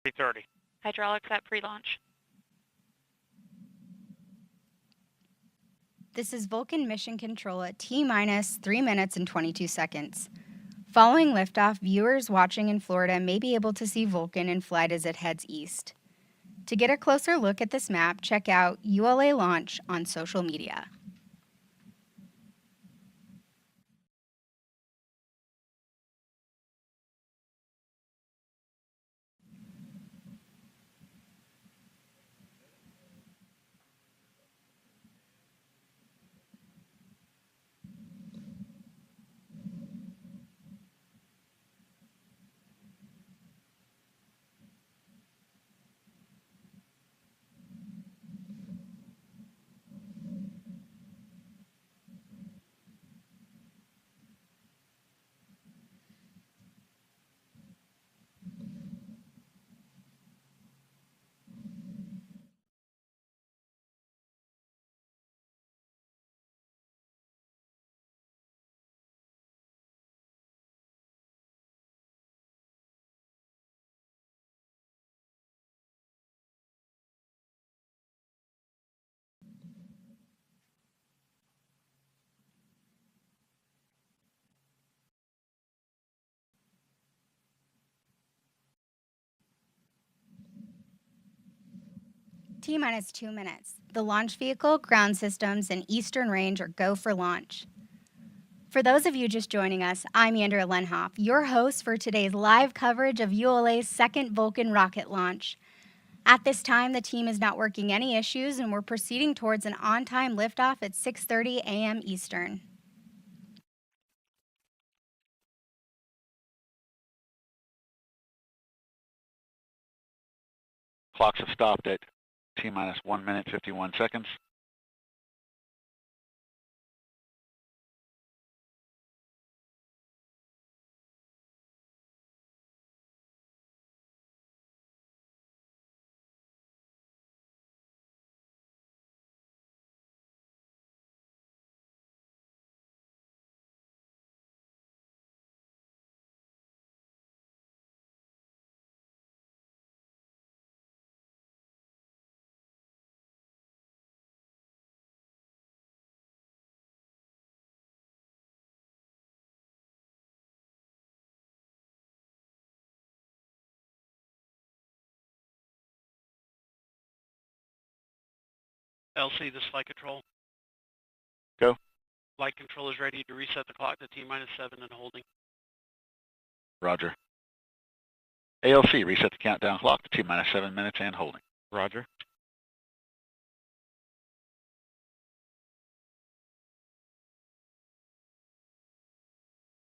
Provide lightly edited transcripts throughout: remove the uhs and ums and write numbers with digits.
3:30. Hydraulics at pre-launch. This is Vulcan Mission Control at T-minus 3 minutes and 22 seconds. Following liftoff, viewers watching in Florida may be able to see Vulcan in flight as it heads east. To get a closer look at this map, check out ULA Launch on social media. T-minus 2 minutes. The launch vehicle, ground systems, and eastern range are go for launch. For those of you just joining us, I'm Andrea Lenhoff, your host for today's live coverage of ULA's second Vulcan rocket launch. At this time, the team is not working any issues, and we're proceeding towards an on-time liftoff at 6:30 a.m. Eastern. Clocks have stopped at T-minus 1 minute, 51 seconds. LC, this is flight control. Go. Flight control is ready to reset the clock to T-minus 7 and holding. Roger. ALC, reset the countdown clock to T-minus 7 minutes and holding. Roger.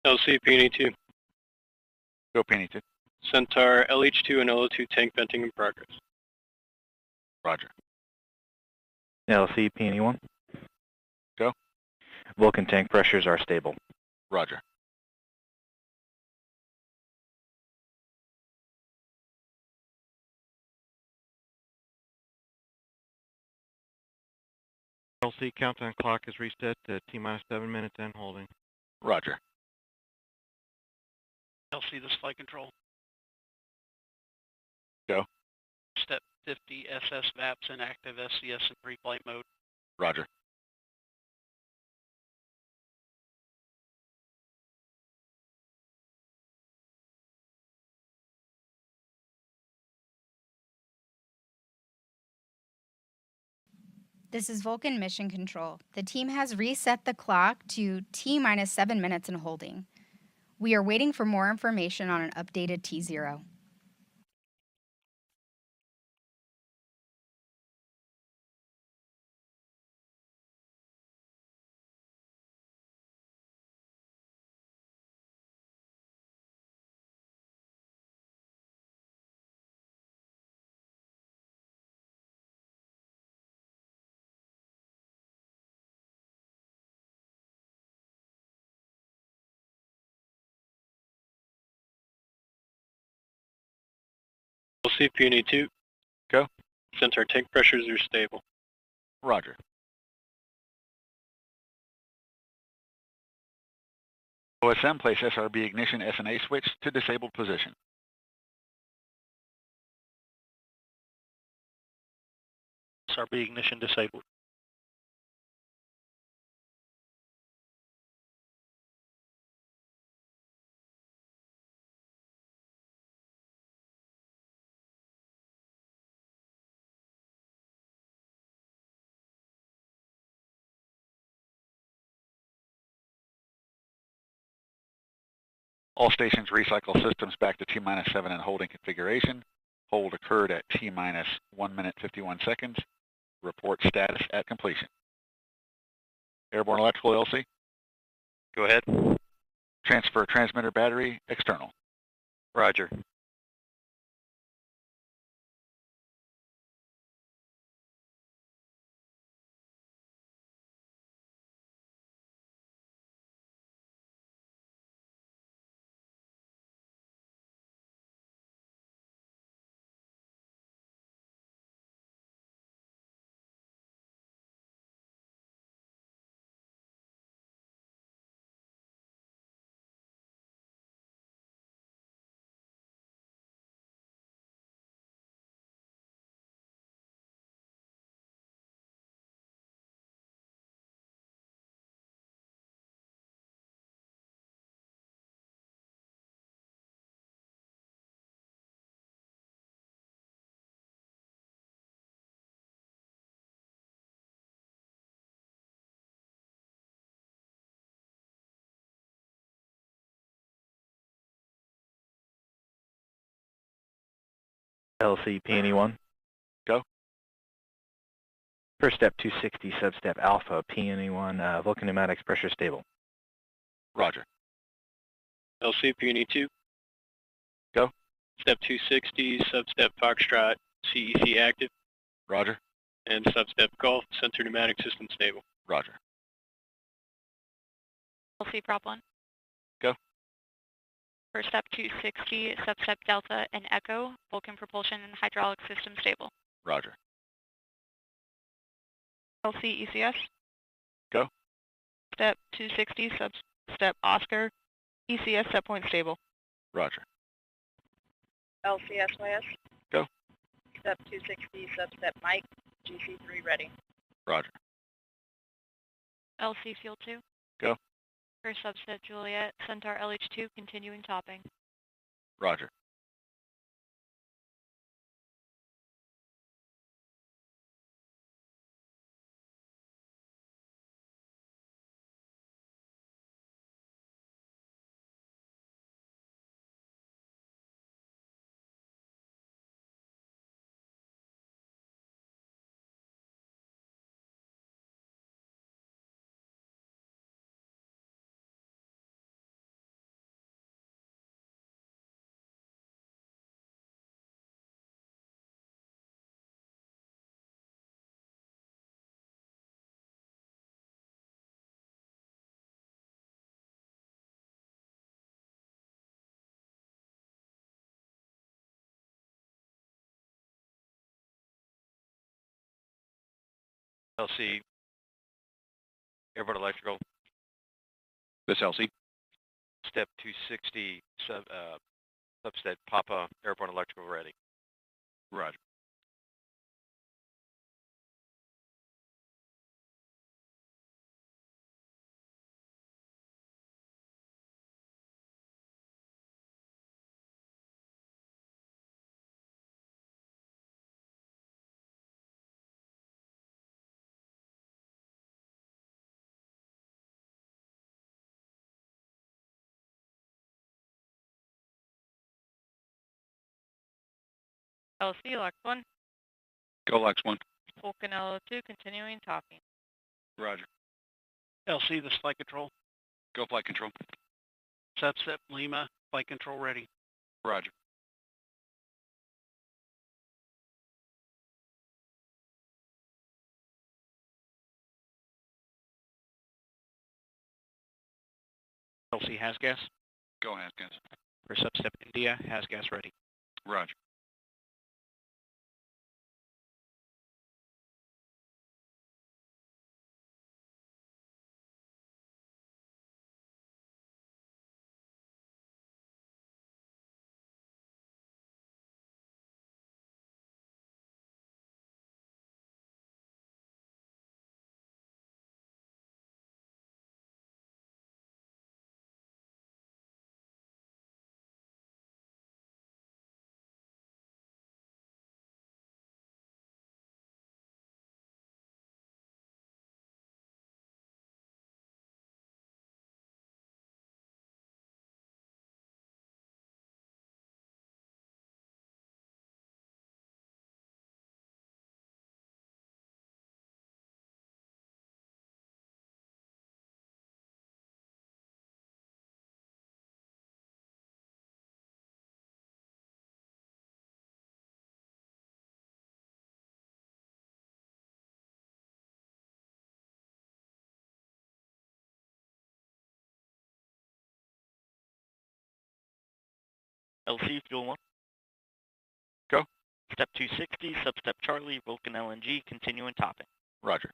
LC, Peony 2. Go, Penny 2. Centaur, LH2 and LO2 tank venting in progress. Roger. LC, Peony 1. Go. Vulcan tank pressures are stable. Roger. LC, countdown clock is reset to T-minus 7 minutes and holding. Roger. LC, this is flight control. Go. Step 50 SS VAPS and active SCS in pre-flight mode. Roger. This is Vulcan Mission Control. The team has reset the clock to T-minus 7 minutes and holding. We are waiting for more information on an updated T0. LC, Peony 2. Go. Centaur tank pressures are stable. Roger. OSM, place SRB ignition SNA switch to disabled position. SRB ignition disabled. All stations recycle systems back to T-7 and holding configuration. Hold occurred at T-1 minute 51 seconds. Report status at completion. Airborne electrical LC. Go ahead. Transfer transmitter battery external. Roger. LC PNE1. Go. First step 260, substep alpha PNE1, Vulcan pneumatics pressure stable. Roger. LCPNE2. Go. Step 260, substep Foxtrot, CEC active, Roger. and substep Golf, sensor pneumatic system stable. Roger. LC Prop 1. Go. First step 260, substep Delta and Echo, Vulcan propulsion and hydraulic system stable. Roger. LC ECS. Go. Step 260, substep Oscar, ECS set point stable. Roger. LCSYS. Go. Step 260, substep Mike, GC3 ready. Roger. LC Fuel 2. Go. First substep Juliet, Centaur LH2 continuing topping. Roger. LC, airborne electrical, This LC. step 260, substep Papa, airborne electrical ready. Roger. LC Lex 1. Go Lex 1. Vulcan LO2 continuing topping. Roger. LC, this flight control. Go flight control. Substep Lima, flight control ready. Roger. LC has gas. Go ahead, guys. For substep India, has gas ready. Roger. LC Fuel 1. Go. Step 260, substep Charlie, Vulcan LNG, continuing topping. Roger.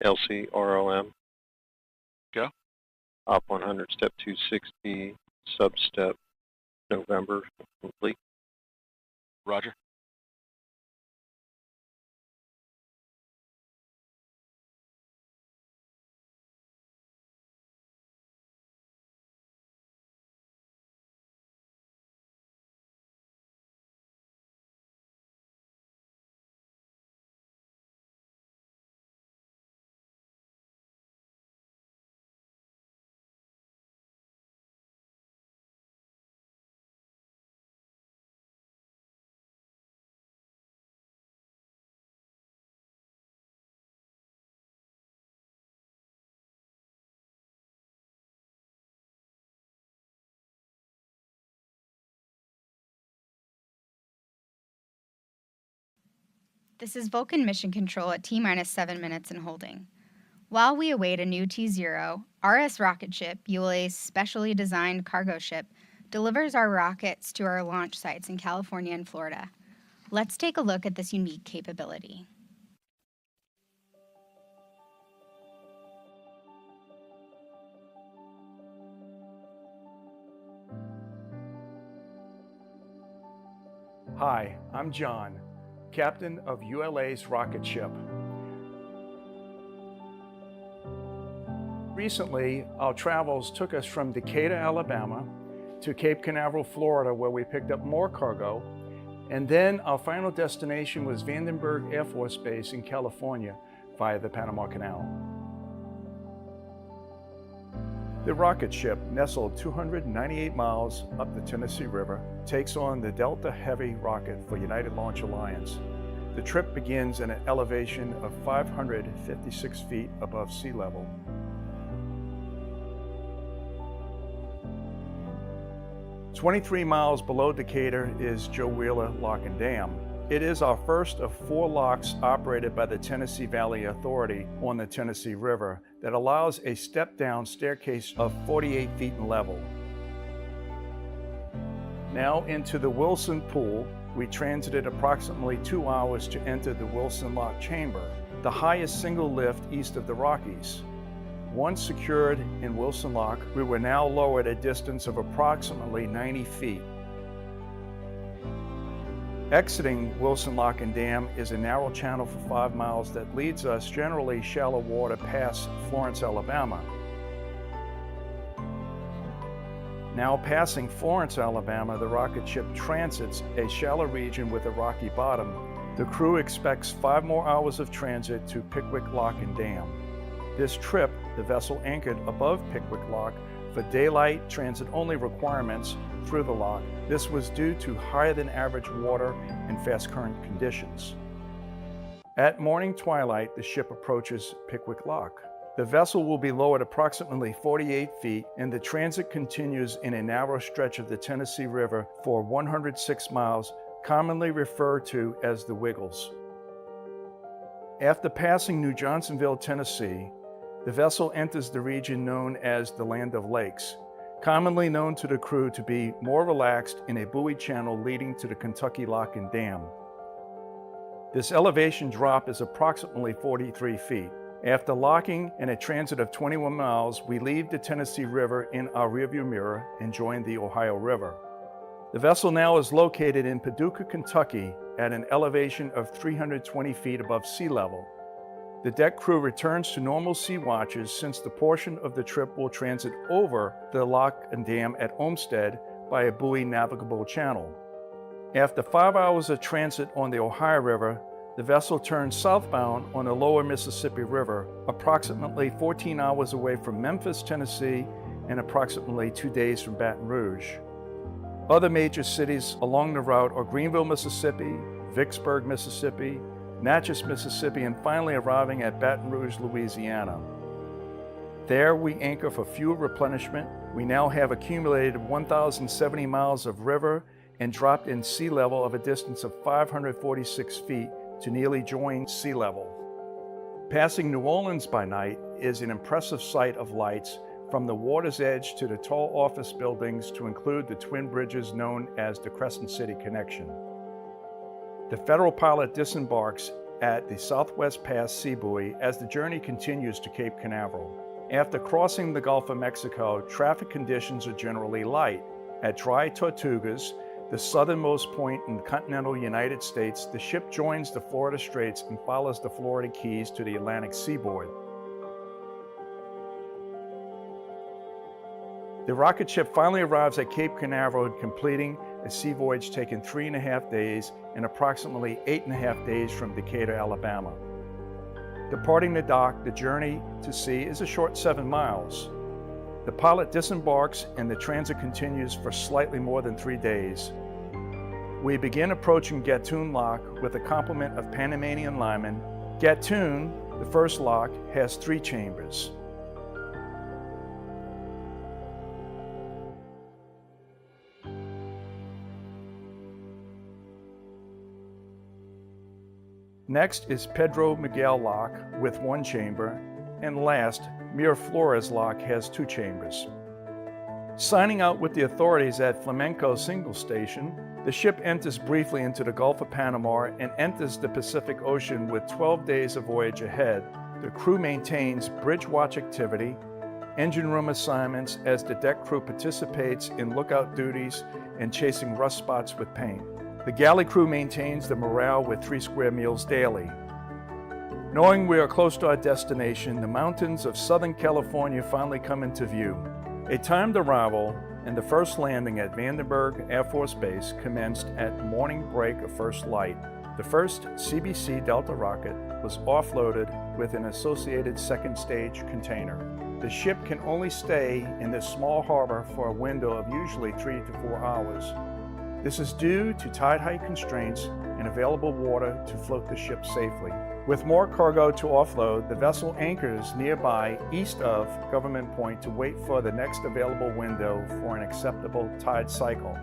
LC ROM. Go. Op 100, step 260, substep November, complete. Roger. This is Vulcan Mission Control at T-minus 7 minutes and holding. While we await a new T0, RS rocket ship, ULA's specially designed cargo ship, delivers our rockets to our launch sites in California and Florida. Let's take a look at this unique capability. Hi, I'm John, captain of ULA's rocket ship. Recently, our travels took us from Decatur, Alabama, to Cape Canaveral, Florida, where we picked up more cargo, and then our final destination was Vandenberg Air Force Base in California via the Panama Canal. The rocket ship, nestled 298 miles up the Tennessee River, takes on the Delta Heavy rocket for United Launch Alliance. The trip begins at an elevation of 556 feet above sea level. "23 miles below Decatur is Joe Wheeler Lock and Dam. It is our first of 4 locks operated by the Tennessee Valley Authority on the Tennessee River that allows a step-down staircase of 48 feet in level. Now into the Wilson Pool, we transited approximately 2 hours to enter the Wilson Lock Chamber, the highest single lift east of the Rockies. Once secured in Wilson Lock, we were now lowered a distance of approximately 90 feet. Exiting Wilson Lock and Dam is a narrow channel for 5 miles that leads us generally shallow water past Florence, Alabama. Now passing Florence, Alabama, the rocket ship transits a shallow region with a rocky bottom. The crew expects 5 more hours of transit to Pickwick Lock and Dam. This trip, the vessel anchored above Pickwick Lock for daylight transit-only requirements through the lock. This was due to higher than average water and fast current conditions. At morning twilight, the ship approaches Pickwick Lock. The vessel will be lowered approximately 48 feet, and the transit continues in a narrow stretch of the Tennessee River for 106 miles, commonly referred to as the Wiggles. After passing New Johnsonville, Tennessee, the vessel enters the region known as the Land of Lakes, commonly known to the crew to be more relaxed in a buoy channel leading to the Kentucky Lock and Dam. This elevation drop is approximately 43 feet. After locking and a transit of 21 miles, we leave the Tennessee River in our rearview mirror and join the Ohio River. The vessel now is located in Paducah, Kentucky at an elevation of 320 feet above sea level. The deck crew returns to normal sea watches since the portion of the trip will transit over the lock and dam at Olmsted by a buoy navigable channel. After 5 hours of transit on the Ohio River, the vessel turns southbound on the lower Mississippi River, approximately 14 hours away from Memphis, Tennessee, and approximately 2 days from Baton Rouge. Other major cities along the route are Greenville, Mississippi, Vicksburg, Mississippi, Natchez, Mississippi, and finally arriving at Baton Rouge, Louisiana. There we anchor for fuel replenishment. We now have accumulated 1,070 miles of river and dropped in sea level of a distance of 546 feet to nearly join sea level. Passing New Orleans by night is an impressive sight of lights from the water's edge to the tall office buildings to include the twin bridges known as the Crescent City Connection. The Federal pilot disembarks at the Southwest Pass Sea Buoy as the journey continues to Cape Canaveral. After crossing the Gulf of Mexico, traffic conditions are generally light. At Dry Tortugas, the southernmost point in the continental United States, the ship joins the Florida Straits and follows the Florida Keys to the Atlantic seaboard. The rocket ship finally arrives at Cape Canaveral, completing a sea voyage taking 3.5 days and approximately 8.5 days from Decatur, Alabama. Departing the dock, the journey to sea is a short 7 miles. The pilot disembarks and the transit continues for slightly more than 3 days. We begin approaching Gatun Lock with a complement of Panamanian linemen. Gatun, the first lock, has 3 chambers. Next is Pedro Miguel Lock with 1 chamber, and last, Miraflores Lock has 2 chambers. Signing out with the authorities at Flamenco Single Station, the ship enters briefly into the Gulf of Panama and enters the Pacific Ocean with 12 days of voyage ahead. The crew maintains bridge watch activity, engine room assignments as the deck crew participates in lookout duties and chasing rust spots with paint. The galley crew maintains the morale with 3 square meals daily. Knowing we are close to our destination, the mountains of Southern California finally come into view. A timed arrival and the first landing at Vandenberg Air Force Base commenced at morning break of first light. The first CBC Delta rocket was offloaded with an associated second stage container. The ship can only stay in this small harbor for a window of usually 3 to 4 hours. This is due to tide height constraints and available water to float the ship safely. With more cargo to offload, the vessel anchors nearby east of Government Point to wait for the next available window for an acceptable tide cycle.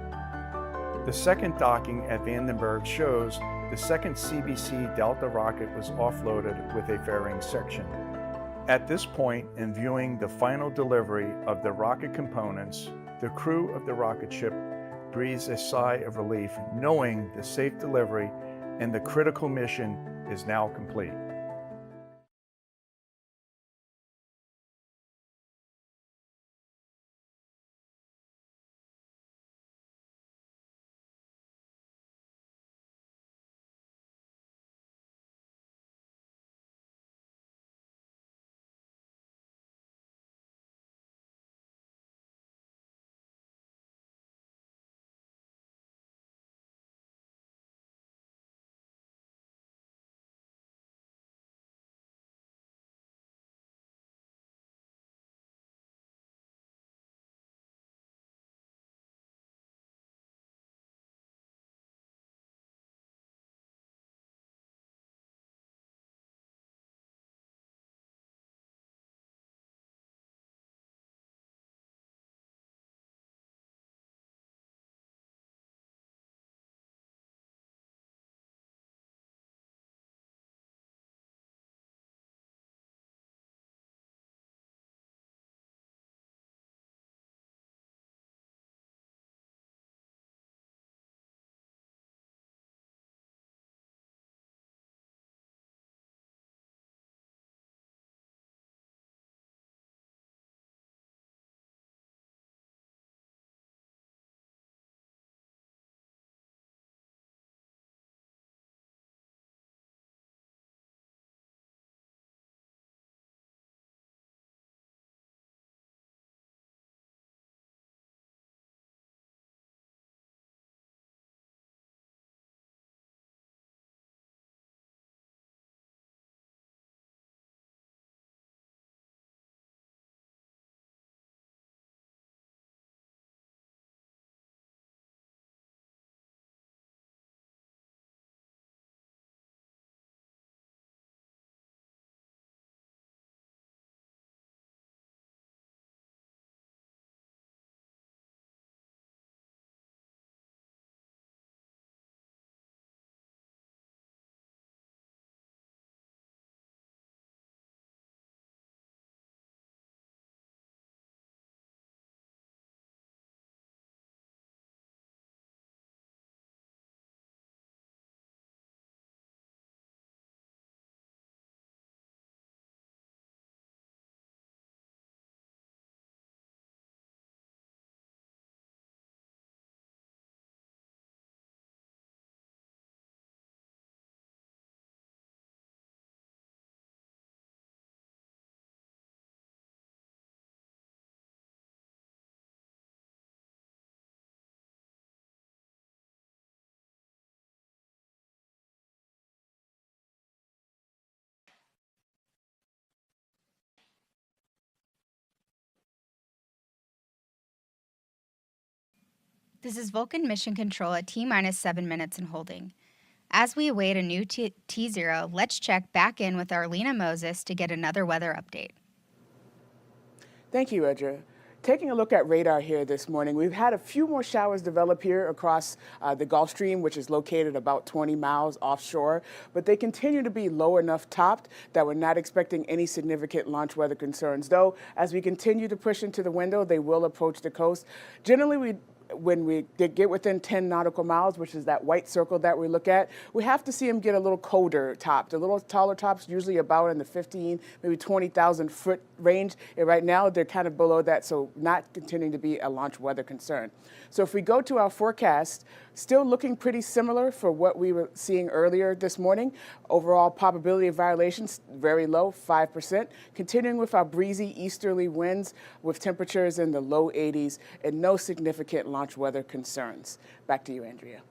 The second docking at Vandenberg shows the second CBC Delta rocket was offloaded with a fairing section. At this point, in viewing the final delivery of the rocket components, the crew of the rocket ship breathes a sigh of relief, knowing the safe delivery and the critical mission is now complete. This is Vulcan Mission Control at T-minus 7 minutes and holding. As we await a new T0, let's check back in with Arlena Moses to get another weather update. Thank you, Edra. Taking a look at radar here this morning, we've had a few more showers develop here across the Gulf Stream, which is located about 20 miles offshore, but they continue to be low enough topped that we're not expecting any significant launch weather concerns. Though, as we continue to push into the window, they will approach the coast. Generally, when we get within 10 nautical miles, which is that white circle that we look at, we have to see them get a little colder topped. A little taller tops, usually about in the 15, maybe 20,000 foot range. And right now, they're kind of below that, so not continuing to be a launch weather concern. So if we go to our forecast, still looking pretty similar for what we were seeing earlier this morning. Overall probability of violations, very low, 5%. Continuing with our breezy easterly winds with temperatures in the low 80s and no significant launch weather concerns. Back to you, Andrea.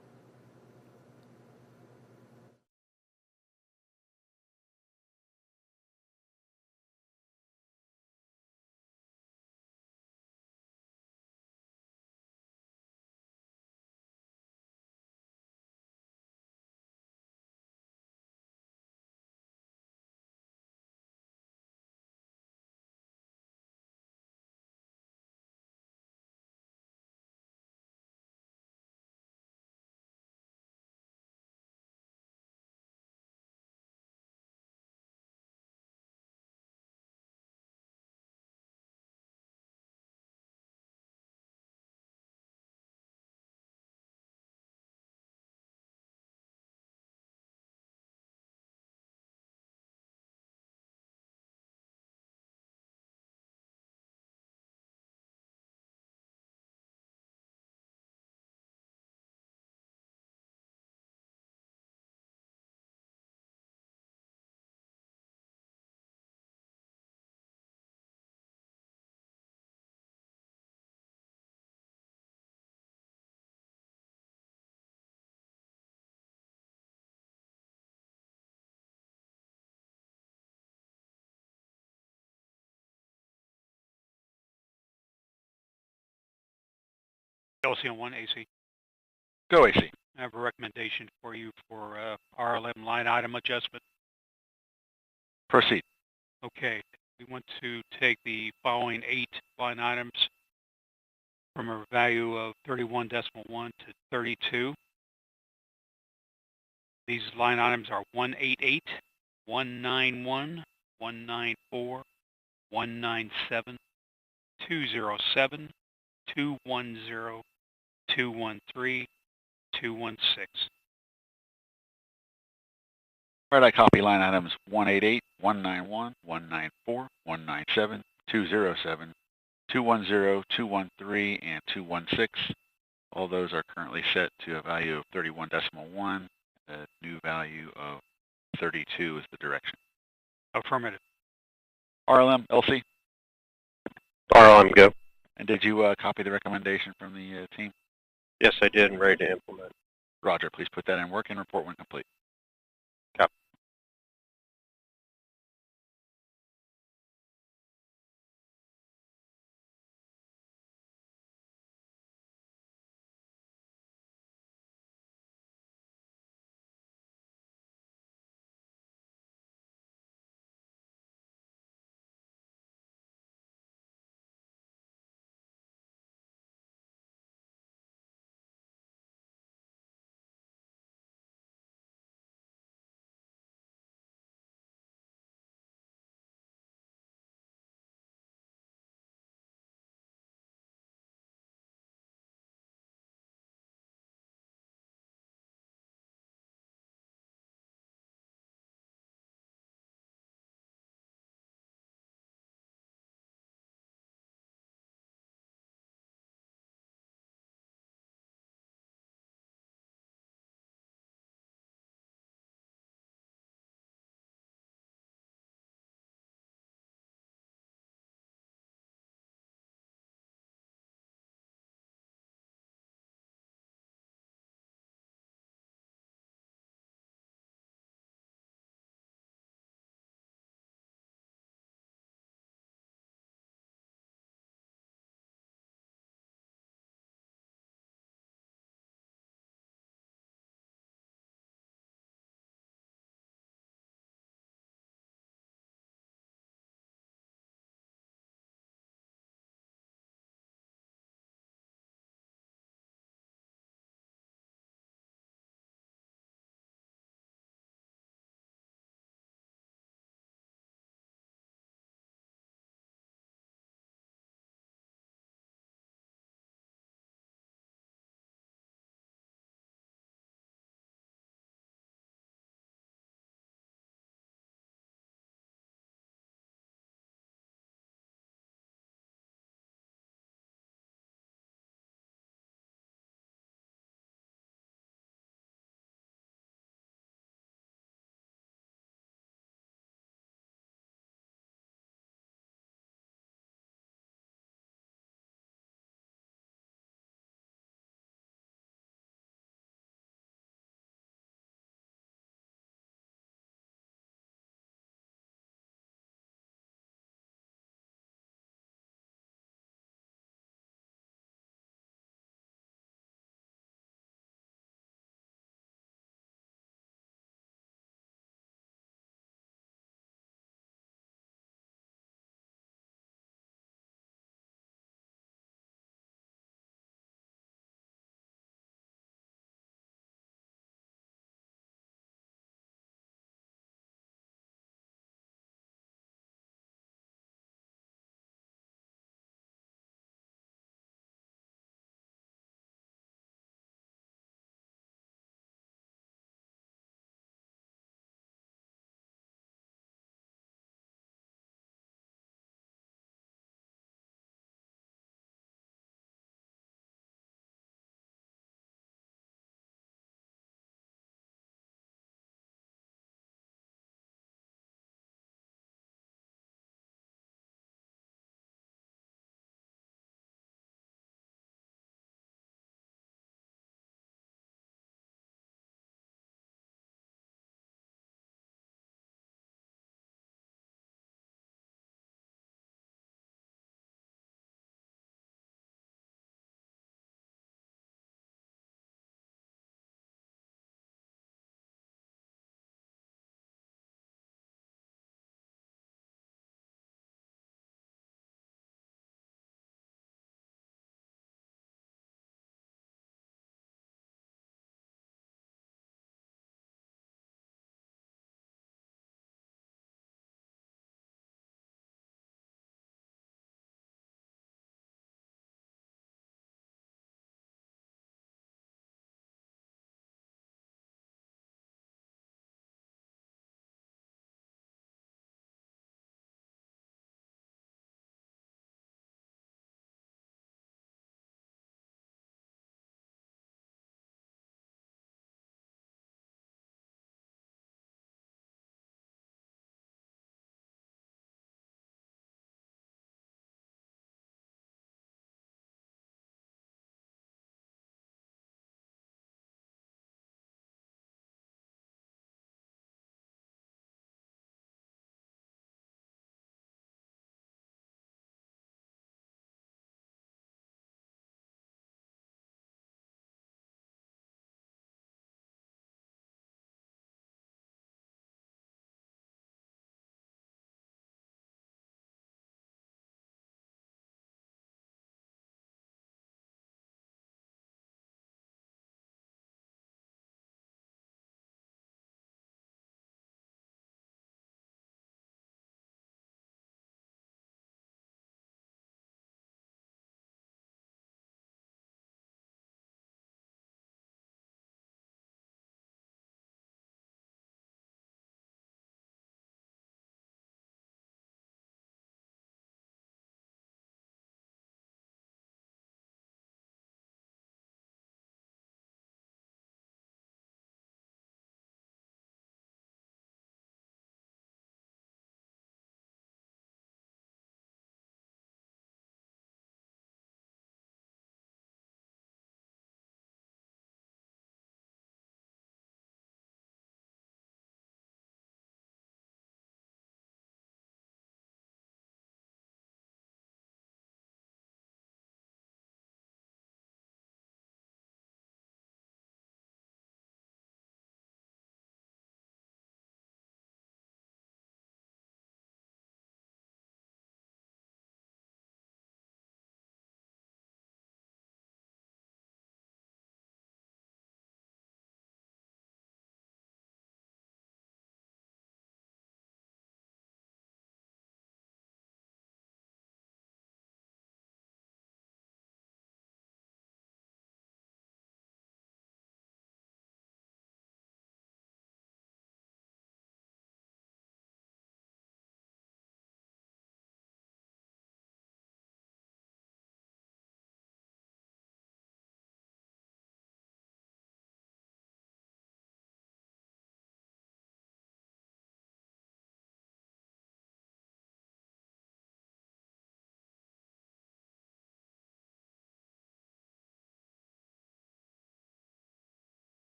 LC on 1 AC. Go AC. I have a recommendation for you for R11 line item adjustment. Proceed. Okay, we want to take the following 8 line items from a value of 31.1 to 32. These line items are 188, 191, 194, 197, 207, 210, 213, 216. All right, I copy line items 188, 191, 194, 197, 207, 210, 213, and 216. All those are currently set to a value of 31.1. The new value of 32 is the direction. Affirmative. RLM, LC? RLM, go. And did you copy the recommendation from the team? Yes, I did, and ready to implement. Roger, please put that in work and report when complete. Copy.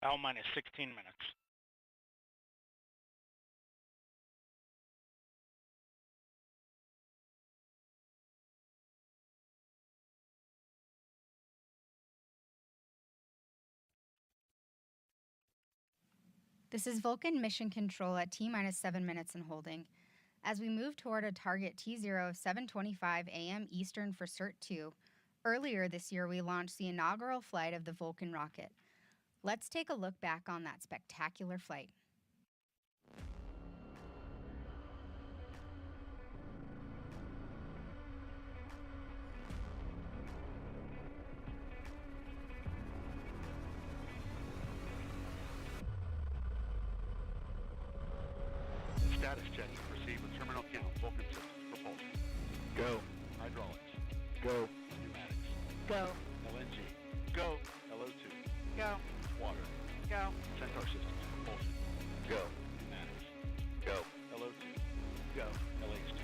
L minus 16 minutes. This is Vulcan Mission Control at T-minus 7 minutes and holding. As we move toward a target T0 of 7:25 a.m. Eastern for CERT 2, earlier this year we launched the inaugural flight of the Vulcan rocket. Let's take a look back on that spectacular flight. Status check to proceed with terminal count, Vulcan systems, propulsion. Go. Hydraulics. Go. Pneumatics. Go. LNG. Go. LO2. Go. Water. Go. Centaur systems, propulsion. Go. Pneumatics. Go. LO2. Go. LH2.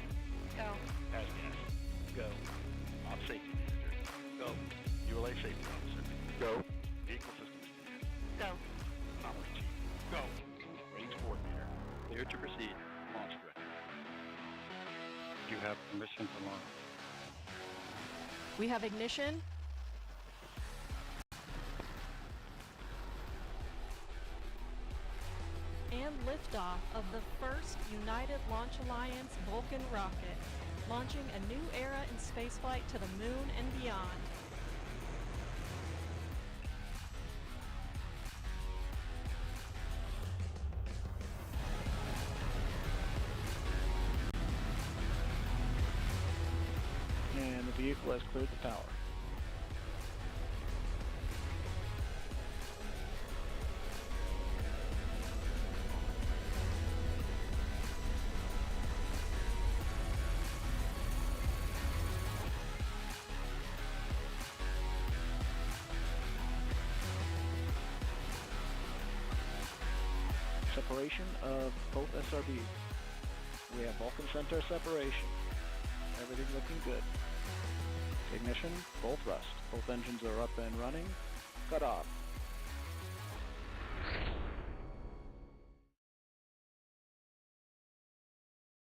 Go. ASGAS. Go. Op safety manager. Go. ULA safety officer. Go. Vehicle systems command. Go. Anomaly chief. Go. Range coordinator. Clear to proceed. Launch director. You have permission to launch. We have ignition. And liftoff of the first United Launch Alliance Vulcan rocket, launching a new era in spaceflight to the moon and beyond. And the vehicle has cleared the tower. Separation of both SRBs. We have Vulcan Center separation. Everything looking good. Ignition, full thrust. Both engines are up and running. Cut off.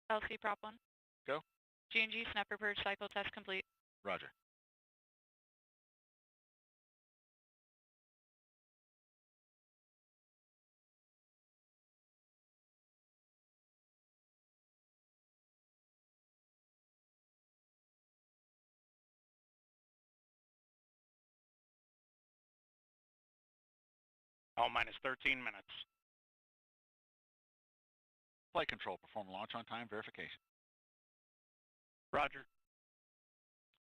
LC Prop 1. Go. G&G Snapper Purge cycle test complete. Roger. L minus 13 minutes. Flight control, perform launch on time verification. Roger.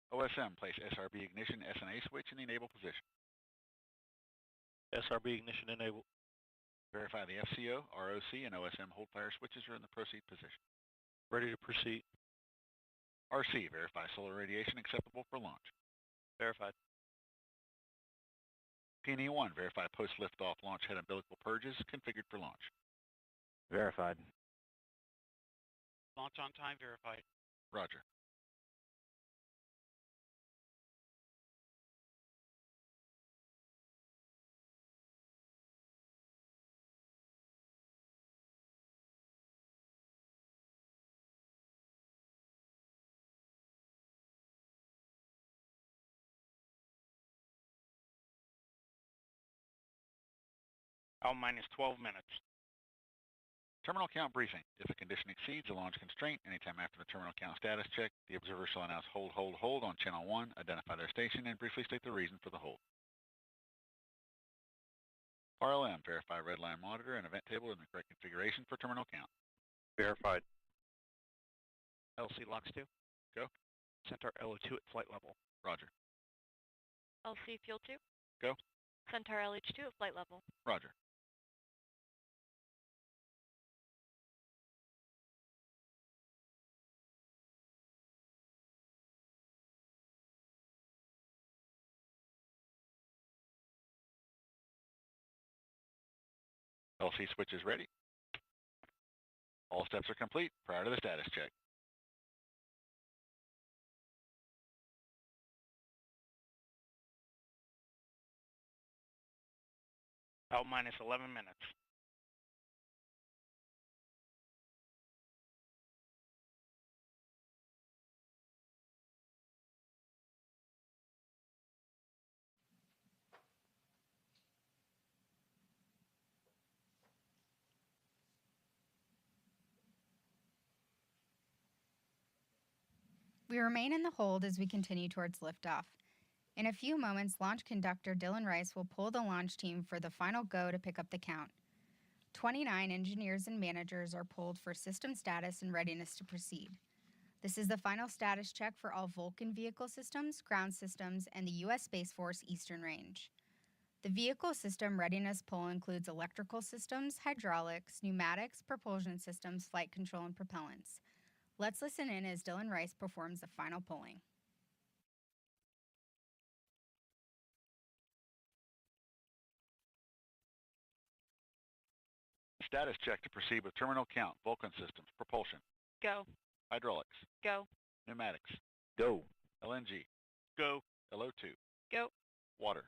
OSM, place SRB ignition SNA switch in the enable position. SRB ignition enabled. Verify the FCO, ROC, and OSM hold fire switches are in the proceed position. Ready to proceed. RC, verify solar radiation acceptable for launch. Verified. PNE1, verify post liftoff launch head umbilical purges configured for launch. Verified. Launch on time verified. Roger. L minus 12 minutes. Terminal count briefing. If a condition exceeds a launch constraint, anytime after the terminal count status check, the observer shall announce hold, hold, hold on channel 1, identify their station, and briefly state the reason for the hold. RLM, verify red line monitor and event table in the correct configuration for terminal count. Verified. LC LOX 2. Go. Centaur LO2 at flight level. Roger. LC Fuel 2. Go. Centaur LH2 at flight level. Roger. LC switch is ready. All steps are complete prior to the status check. Out minus 11 minutes. We remain in the hold as we continue towards liftoff. In a few moments, launch conductor Dylan Rice will pull the launch team for the final go to pick up the count. 29 engineers and managers are pulled for system status and readiness to proceed. This is the final status check for all Vulcan vehicle systems, ground systems, and the U.S. Space Force Eastern Range. The vehicle system readiness pull includes electrical systems, hydraulics, pneumatics, propulsion systems, flight control, and propellants. Let's listen in as Dylan Rice performs the final pulling. Status check to proceed with terminal count, Vulcan systems, propulsion. Go. Hydraulics. Go. Pneumatics. Go. LNG. Go. LO2. Go. Water.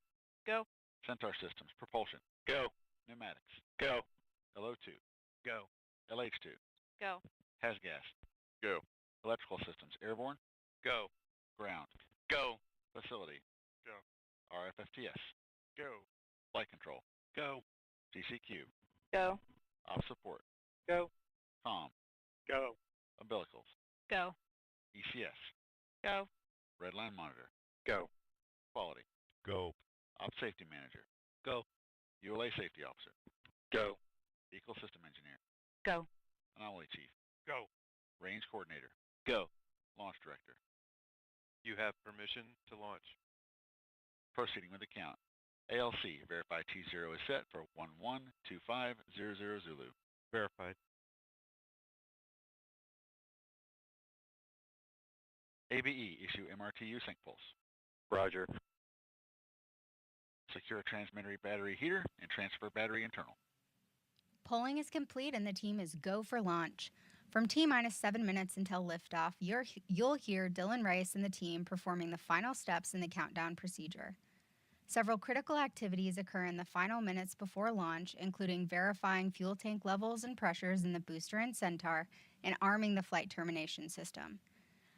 Go. Centaur systems, propulsion. Go. Pneumatics. Go. LO2. Go. LH2. Go. Has gas. Go. Electrical systems, airborne. Go. Ground. Go. Facility. Go. RFFTS. Go. Flight control. Go. GCQ. Go. Op support. Go. COM. Go. Umbilicals. Go. ECS. Go. Redline monitor. Go. Quality. Go. Op safety manager. Go. ULA safety officer. Go. Vehicle system engineer. Go. Anomaly chief. Go. Range coordinator. Go. Launch director. You have permission to launch. Proceeding with the count. ALC, verify T0 is set for 112500 Zulu. Verified. ABE, issue MRTU sync pulse. Roger. Secure transmitter battery heater and transfer battery internal. Polling is complete and the team is go for launch. From T-minus 7 minutes until liftoff, you'll hear Dylan Rice and the team performing the final steps in the countdown procedure. Several critical activities occur in the final minutes before launch, including verifying fuel tank levels and pressures in the booster and Centaur and arming the flight termination system.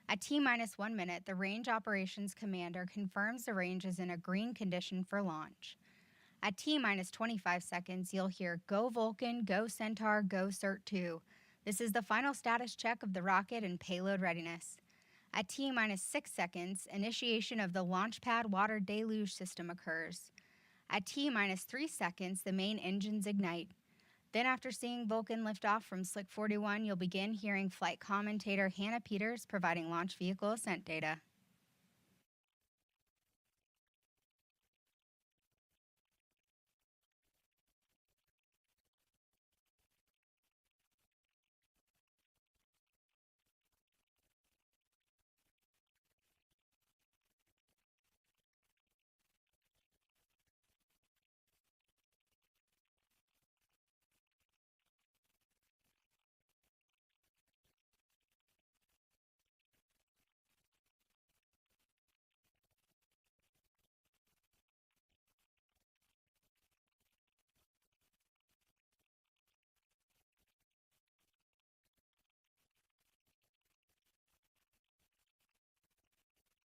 At T-minus 1 minute, the Range Operations Commander confirms the range is in a green condition for launch. At T-minus 25 seconds, you'll hear Go Vulcan, Go Centaur, Go Cert-2. This is the final status check of the rocket and payload readiness. At T-minus 6 seconds, initiation of the launch pad water deluge system occurs. At T-minus 3 seconds, the main engines ignite. Then after seeing Vulcan lift off from Slick 41, you'll begin hearing flight commentator Hannah Peters providing launch vehicle ascent data.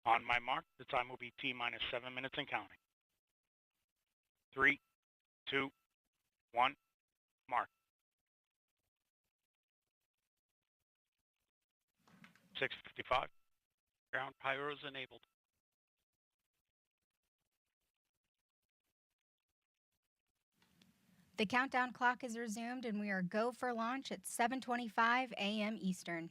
On my mark, the time will be T-minus 7 minutes and counting. 3, 2, 1, mark. 6:55. Ground pyros enabled. The countdown clock is resumed and we are go for launch at 7:25 a.m. Eastern.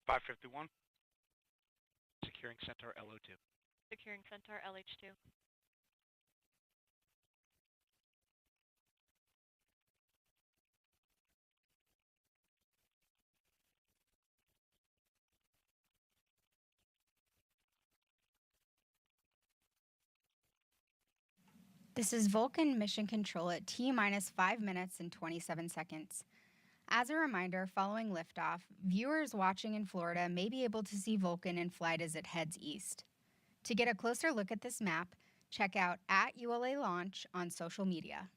551. Securing Centaur LO2. Securing Centaur LH2. This is Vulcan Mission Control at T-minus 5 minutes and 27 seconds. As a reminder, following liftoff, viewers watching in Florida may be able to see Vulcan in flight as it heads east. To get a closer look at this map, check out @ULA Launch on social media.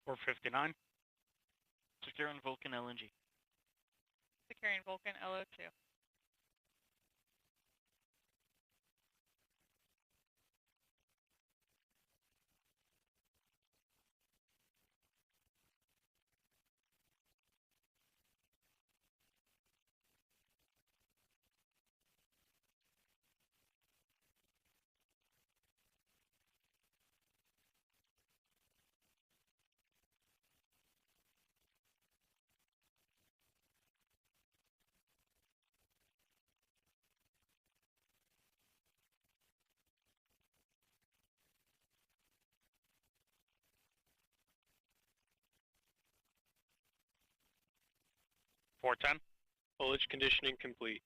$459. Securing Vulcan LNG. Securing Vulcan LO2. $410. Foliage conditioning complete.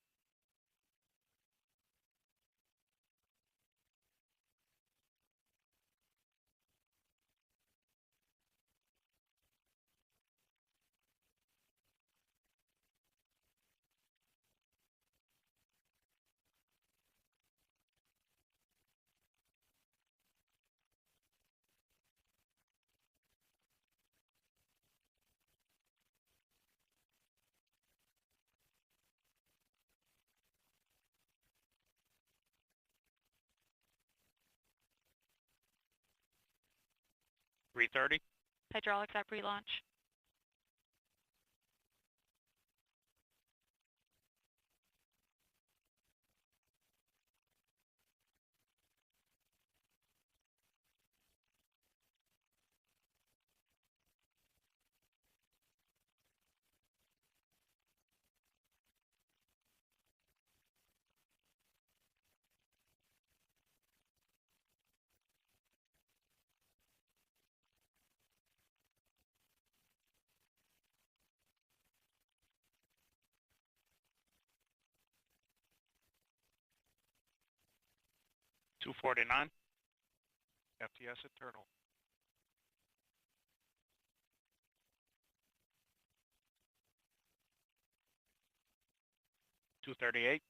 $330. Hydraulics at pre-launch. $249. FTS at Turtle. $238.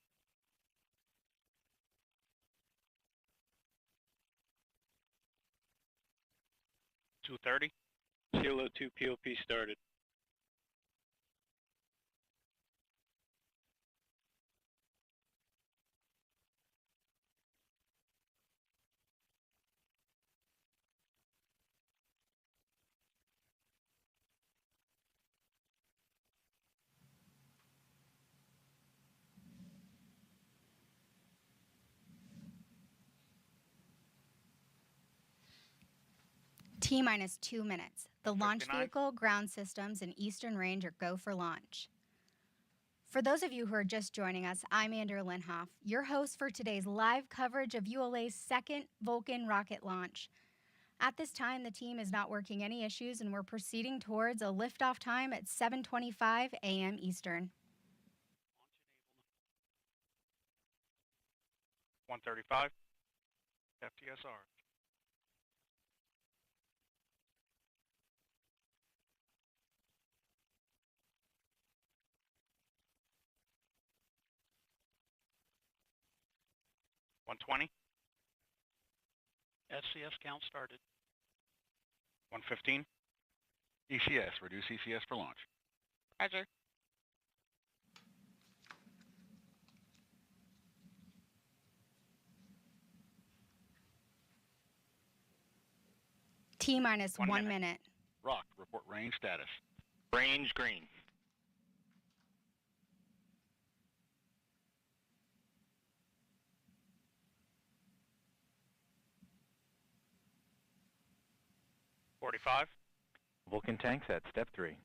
$230. CLO2 POP started. T-minus 2 minutes. The launch 59. vehicle, ground systems, and eastern range are go for launch. For those of you who are just joining us, I'm Andrea Lenhoff, your host for today's live coverage of ULA's second Vulcan rocket launch. At this time, the team is not working any issues, and we're proceeding towards a liftoff time at 7:25 a.m. Eastern. 135. FTSR. $120. SCS count started. $115. ECS, reduce ECS for launch. Roger. T-minus 1 1 minute. Rock, report range status. Range green. 45. Vulcan tanks at step 3.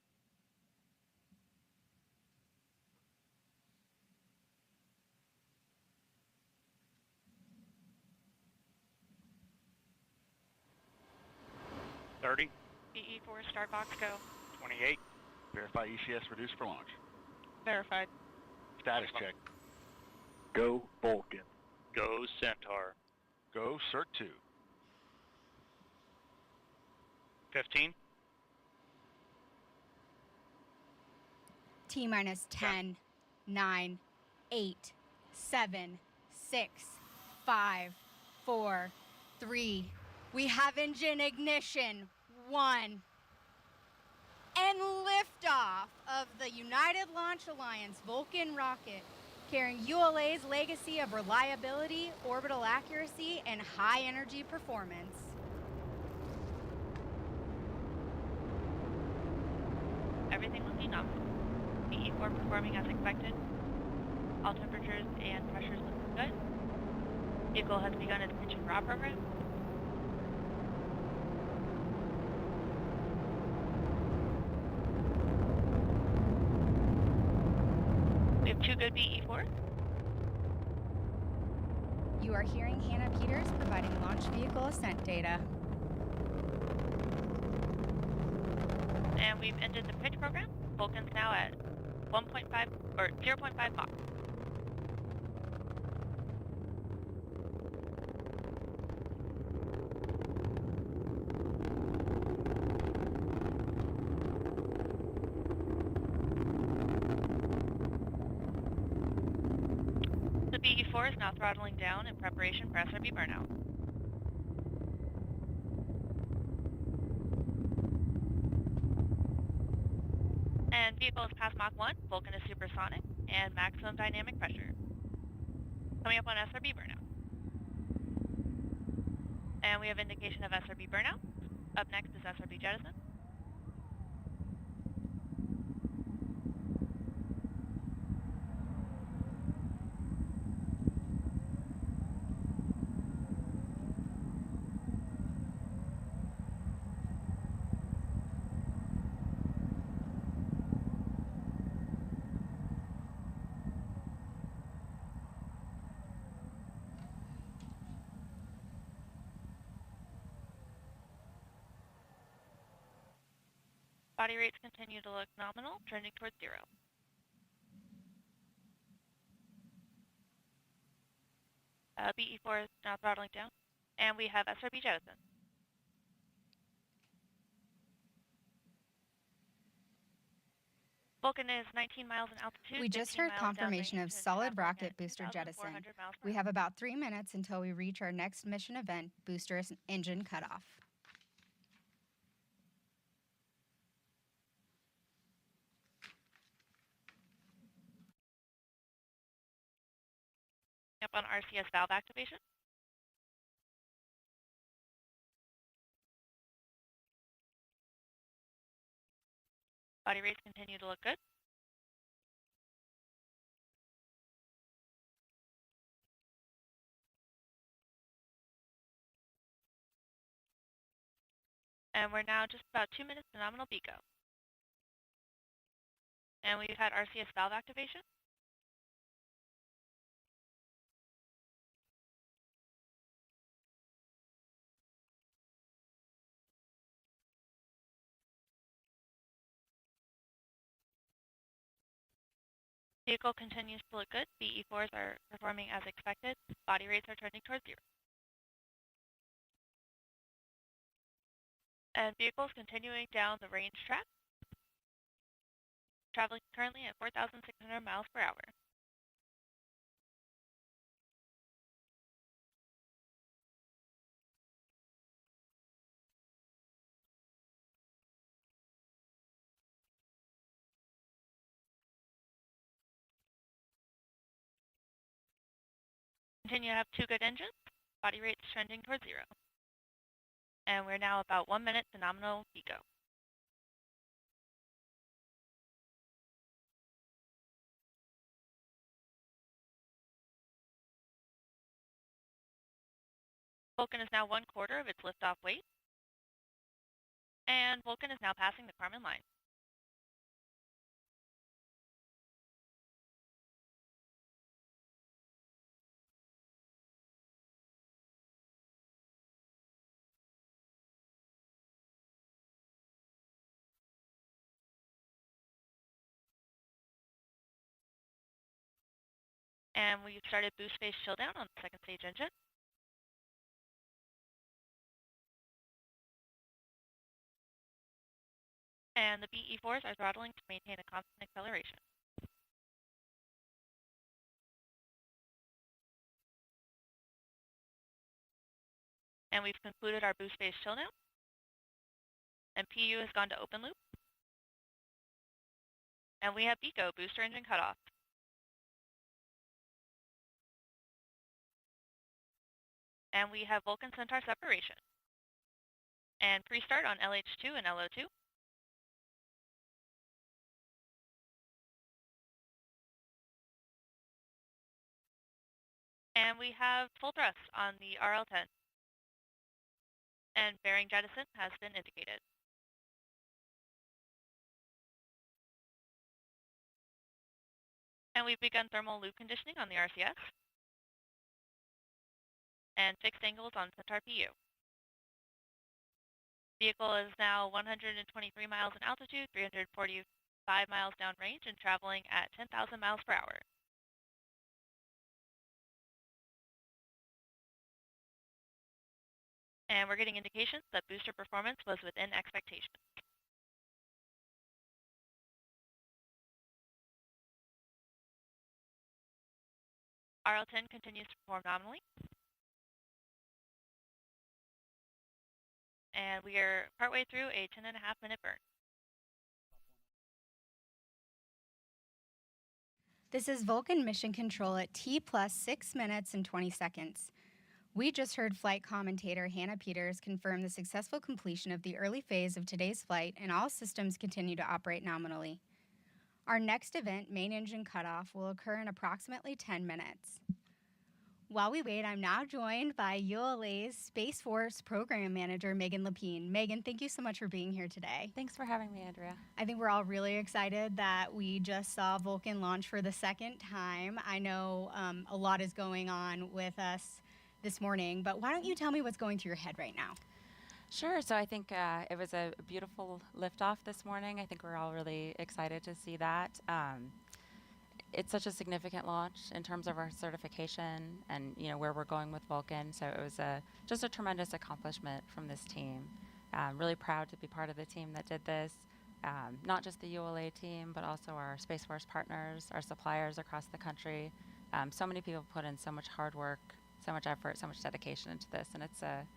BE4 start box go. 28. Verify ECS reduced for launch. Verified. Status check. Go Vulcan. Go Centaur. Go Cert 2. 15. T minus 10, 9, 8, 7, 6, 5, 4, 3. We have engine ignition. 1. And liftoff of the United Launch Alliance Vulcan rocket, carrying ULA's legacy of reliability, orbital accuracy, and high energy performance. Everything looking nominal. BE4 performing as expected. All temperatures and pressures looking good. Vehicle has begun its pitch and draw program. We have 2 good BE4s. You are hearing Hannah Peters providing launch vehicle ascent data. And we've ended the pitch program. Vulcan's now at 1.5 or 0.5 Mach. The BE4 is now throttling down in preparation for SRB burnout. And vehicle is past Mach 1, Vulcan is supersonic, and maximum dynamic pressure. Coming up on SRB burnout. And we have indication of SRB burnout. Up next is SRB jettison. Body rates continue to look nominal, trending towards 0. BE4 is now throttling down, and we have SRB jettison. Vulcan is 19 miles in altitude. We just heard confirmation of solid rocket booster jettison. We have about 3 minutes until we reach our next mission event, booster engine cutoff. Up on RCS valve activation. Body rates continue to look good. And we're now just about 2 minutes to nominal BECO. And we've had RCS valve activation. Vehicle continues to look good. BE4s are performing as expected. Body rates are trending towards 0. And vehicles continuing down the range track, traveling currently at 4,600 miles per hour. Continue to have 2 good engines. Body rates trending towards 0. And we're now about 1 minute to nominal BECO. Vulcan is now 1/4 of its liftoff weight. And Vulcan is now passing the Kármán line. And we started boost phase chill down on the second stage engine. And the BE4s are throttling to maintain a constant acceleration. And we've concluded our boost phase chill now. And PU has gone to open loop. And we have BECO, booster engine cutoff. And we have Vulcan Centaur separation. And pre-start on LH2 and LO2. And we have full thrust on the RL10. And bearing jettison has been indicated. And we've begun thermal loop conditioning on the RCS. And fixed angles on Centaur PU. Vehicle is now 123 miles in altitude, 345 miles downrange, and traveling at 10,000 miles per hour. And we're getting indications that booster performance was within expectations. RL10 continues to perform nominally. And we are partway through a 10.5-minute burn. This is Vulcan Mission Control at T plus 6 minutes and 20 seconds. We just heard flight commentator Hannah Peters confirm the successful completion of the early phase of today's flight, and all systems continue to operate nominally. Our next event, main engine cutoff, will occur in approximately 10 minutes. While we wait, I'm now joined by ULA's Space Force Program Manager, Megan Lapine. Megan, thank you so much for being here today. Thanks for having me, Andrea. I think we're all really excited that we just saw Vulcan launch for the second time. I know a lot is going on with us this morning, but why don't you tell me what's going through your head right now? Sure. So I think it was a beautiful liftoff this morning. I think we're all really excited to see that. It's such a significant launch in terms of our certification and where we're going with Vulcan. So it was just a tremendous accomplishment from this team. Really proud to be part of the team that did this. Not just the ULA team, but also our Space Force partners, our suppliers across the country. So many people put in so much hard work, so much effort, so much dedication into this, and it's an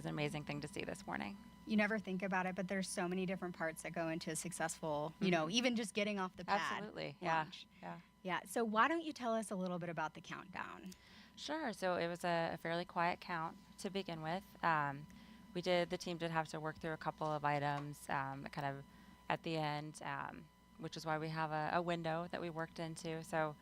amazing thing to see this morning. You never think about it, but there's so many different parts that go into a successful, even just getting off the pad. Absolutely, launch. Yeah. So why don't you tell us a little bit about the countdown? Sure. So it was a fairly quiet count to begin with. The team did have to work through a couple of items kind of at the end, which is why we have a window that we worked into. So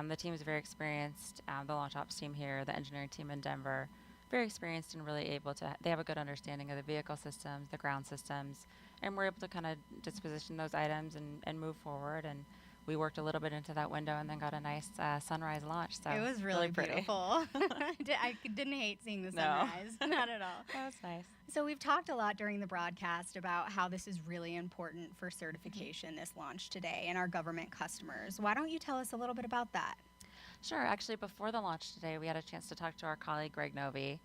the team is very experienced. The launch ops team here, the engineering team in Denver, very experienced and really able to, they have a good understanding of the vehicle systems, the ground systems, and we're able to kind of disposition those items and move forward. And we worked a little bit into that window and then got a nice sunrise launch. So it was really beautiful. I didn't hate seeing the sunrise. No. Not at all. That was nice. So we've talked a lot during the broadcast about how this is really important for certification, this launch today, and our government customers. Why don't you tell us a little bit about that? Sure. Actually, before the launch today, we had a chance to talk to our colleague, Greg Novi.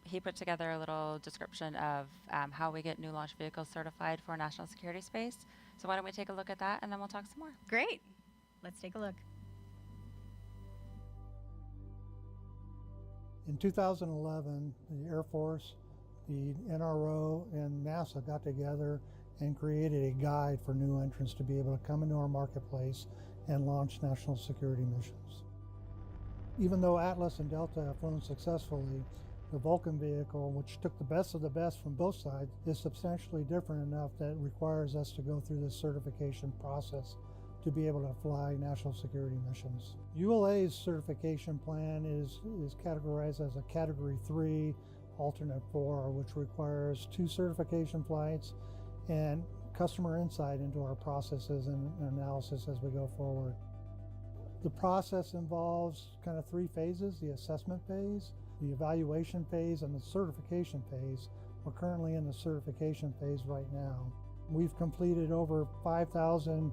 He put together a little description of how we get new launch vehicles certified for national security space. So why don't we take a look at that, and then we'll talk some more. Great. Let's take a look. In 2011, the Air Force, the NRO, and NASA got together and created a guide for new entrants to be able to come into our marketplace and launch national security missions. Even though Atlas and Delta have flown successfully, the Vulcan vehicle, which took the best of the best from both sides, is substantially different enough that it requires us to go through this certification process to be able to fly national security missions. ULA's certification plan is categorized as a Category 3 alternate 4, which requires 2 certification flights and customer insight into our processes and analysis as we go forward. The process involves kind of 3 phases: the assessment phase, the evaluation phase, and the certification phase. We're currently in the certification phase right now. We've completed over 5,000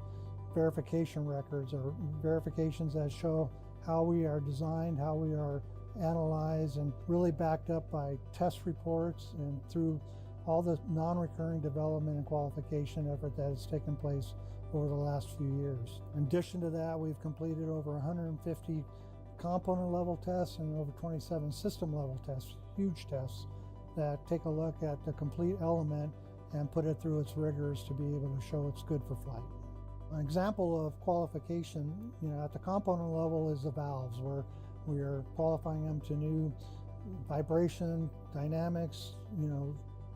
verification records, or verifications that show how we are designed, how we are analyzed, and really backed up by test reports and through all the non-recurring development and qualification effort that has taken place over the last few years. In addition to that, we've completed over 150 component level tests and over 27 system level tests, huge tests that take a look at the complete element and put it through its rigors to be able to show it's good for flight. An example of qualification, at the component level is the valves, where we are qualifying them to new vibration, dynamics,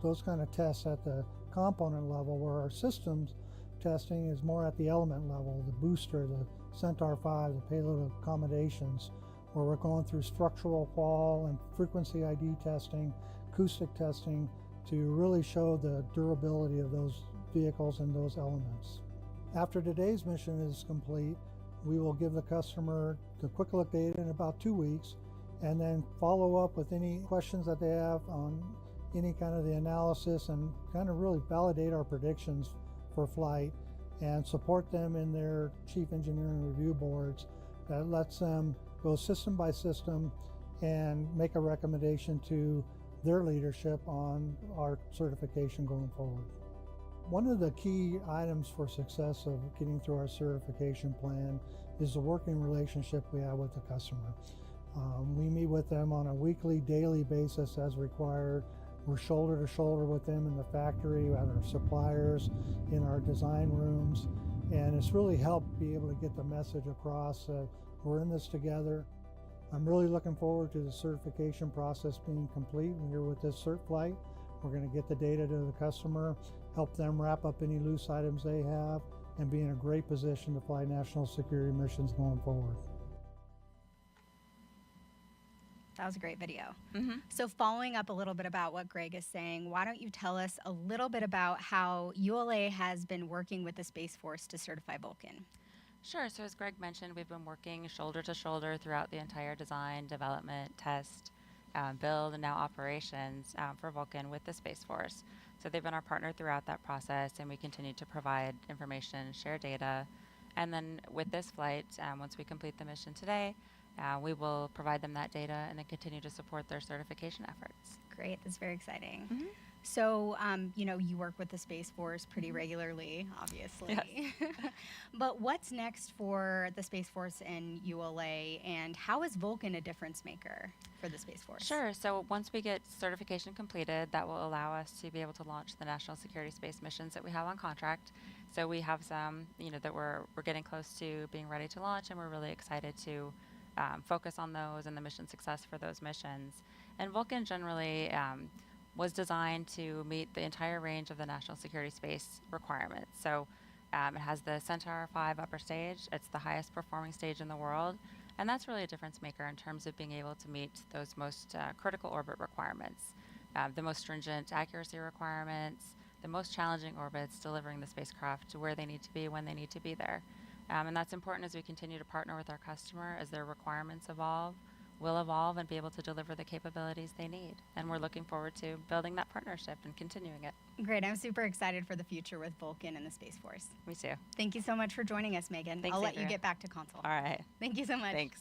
those kind of tests at the component level, where our systems testing is more at the element level, the booster, the Centaur 5, the payload accommodations, where we're going through structural qual and frequency ID testing, acoustic testing, to really show the durability of those vehicles and those elements. After today's mission is complete, we will give the customer the quick look data in about 2 weeks, and then follow up with any questions that they have on any kind of the analysis, and kind of really validate our predictions for flight and support them in their chief engineering review boards that lets them go system by system and make a recommendation to their leadership on our certification going forward. One of the key items for success of getting through our certification plan is the working relationship we have with the customer. We meet with them on a weekly, daily basis as required. We're shoulder to shoulder with them in the factory, with our suppliers, in our design rooms, and it's really helped be able to get the message across. We're in this together. I'm really looking forward to the certification process being complete. Here with this cert flight, we're going to get the data to the customer, help them wrap up any loose items they have, and be in a great position to fly national security missions going forward. That was a great video. So following up a little bit about what Greg is saying, why don't you tell us a little bit about how ULA has been working with the Space Force to certify Vulcan? Sure. So as Greg mentioned, we've been working shoulder to shoulder throughout the entire design, development, test, build, and now operations for Vulcan with the Space Force. So they've been our partner throughout that process, and we continue to provide information, share data. And then with this flight, once we complete the mission today, we will provide them that data and then continue to support their certification efforts. Great, that's very exciting. So, you work with the Space Force pretty regularly, obviously. Yes. But what's next for the Space Force and ULA, and how is Vulcan a difference maker for the Space Force? Sure. So once we get certification completed, that will allow us to be able to launch the national security space missions that we have on contract. So we have some, that we're getting close to being ready to launch, and we're really excited to focus on those and the mission success for those missions. And Vulcan generally was designed to meet the entire range of the national security space requirements. So it has the Centaur 5 upper stage. It's the highest performing stage in the world. And that's really a difference maker in terms of being able to meet those most critical orbit requirements, the most stringent accuracy requirements, the most challenging orbits, delivering the spacecraft to where they need to be when they need to be there. And that's important as we continue to partner with our customer as their requirements evolve. We'll evolve and be able to deliver the capabilities they need. And we're looking forward to building that partnership and continuing it. Great. I'm super excited for the future with Vulcan and the Space Force. Me too. Thank you so much for joining us, Megan. Thanks, I'll let Andrea. you get back to console. All right. Thank you so much. Thanks.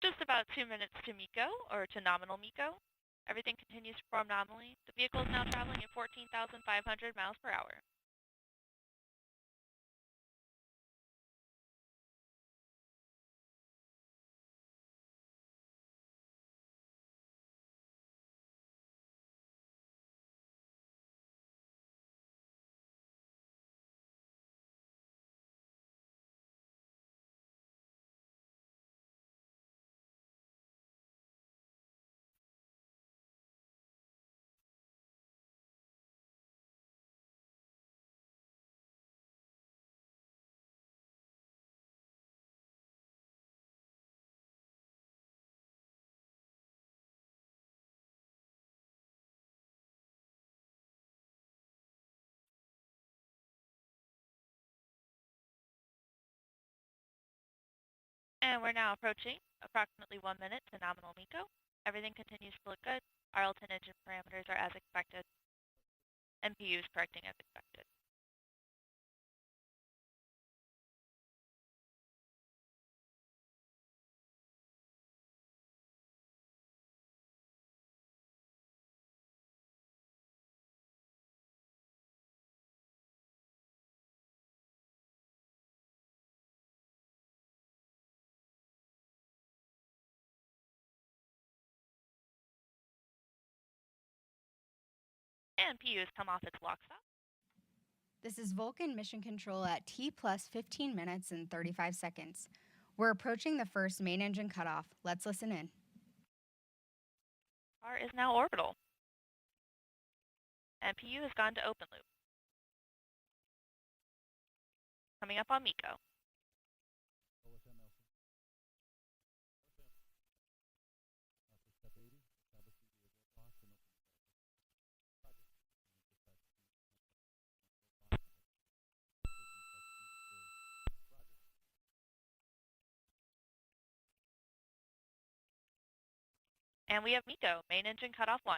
Just about 2 minutes to MECO, or to nominal MECO. Everything continues to perform nominally. The vehicle is now traveling at 14,500 miles per hour. And we're now approaching approximately 1 minute to nominal MECO. Everything continues to look good. Our alternate engine parameters are as expected. MPU is correcting as expected. And PU has come off its lock stop. This is Vulcan Mission Control at T plus 15 minutes and 35 seconds. We're approaching the first main engine cutoff. Let's listen in. Car is now orbital. And PU has gone to open loop. Coming up on MECO. And we have MECO, main engine cutoff 1.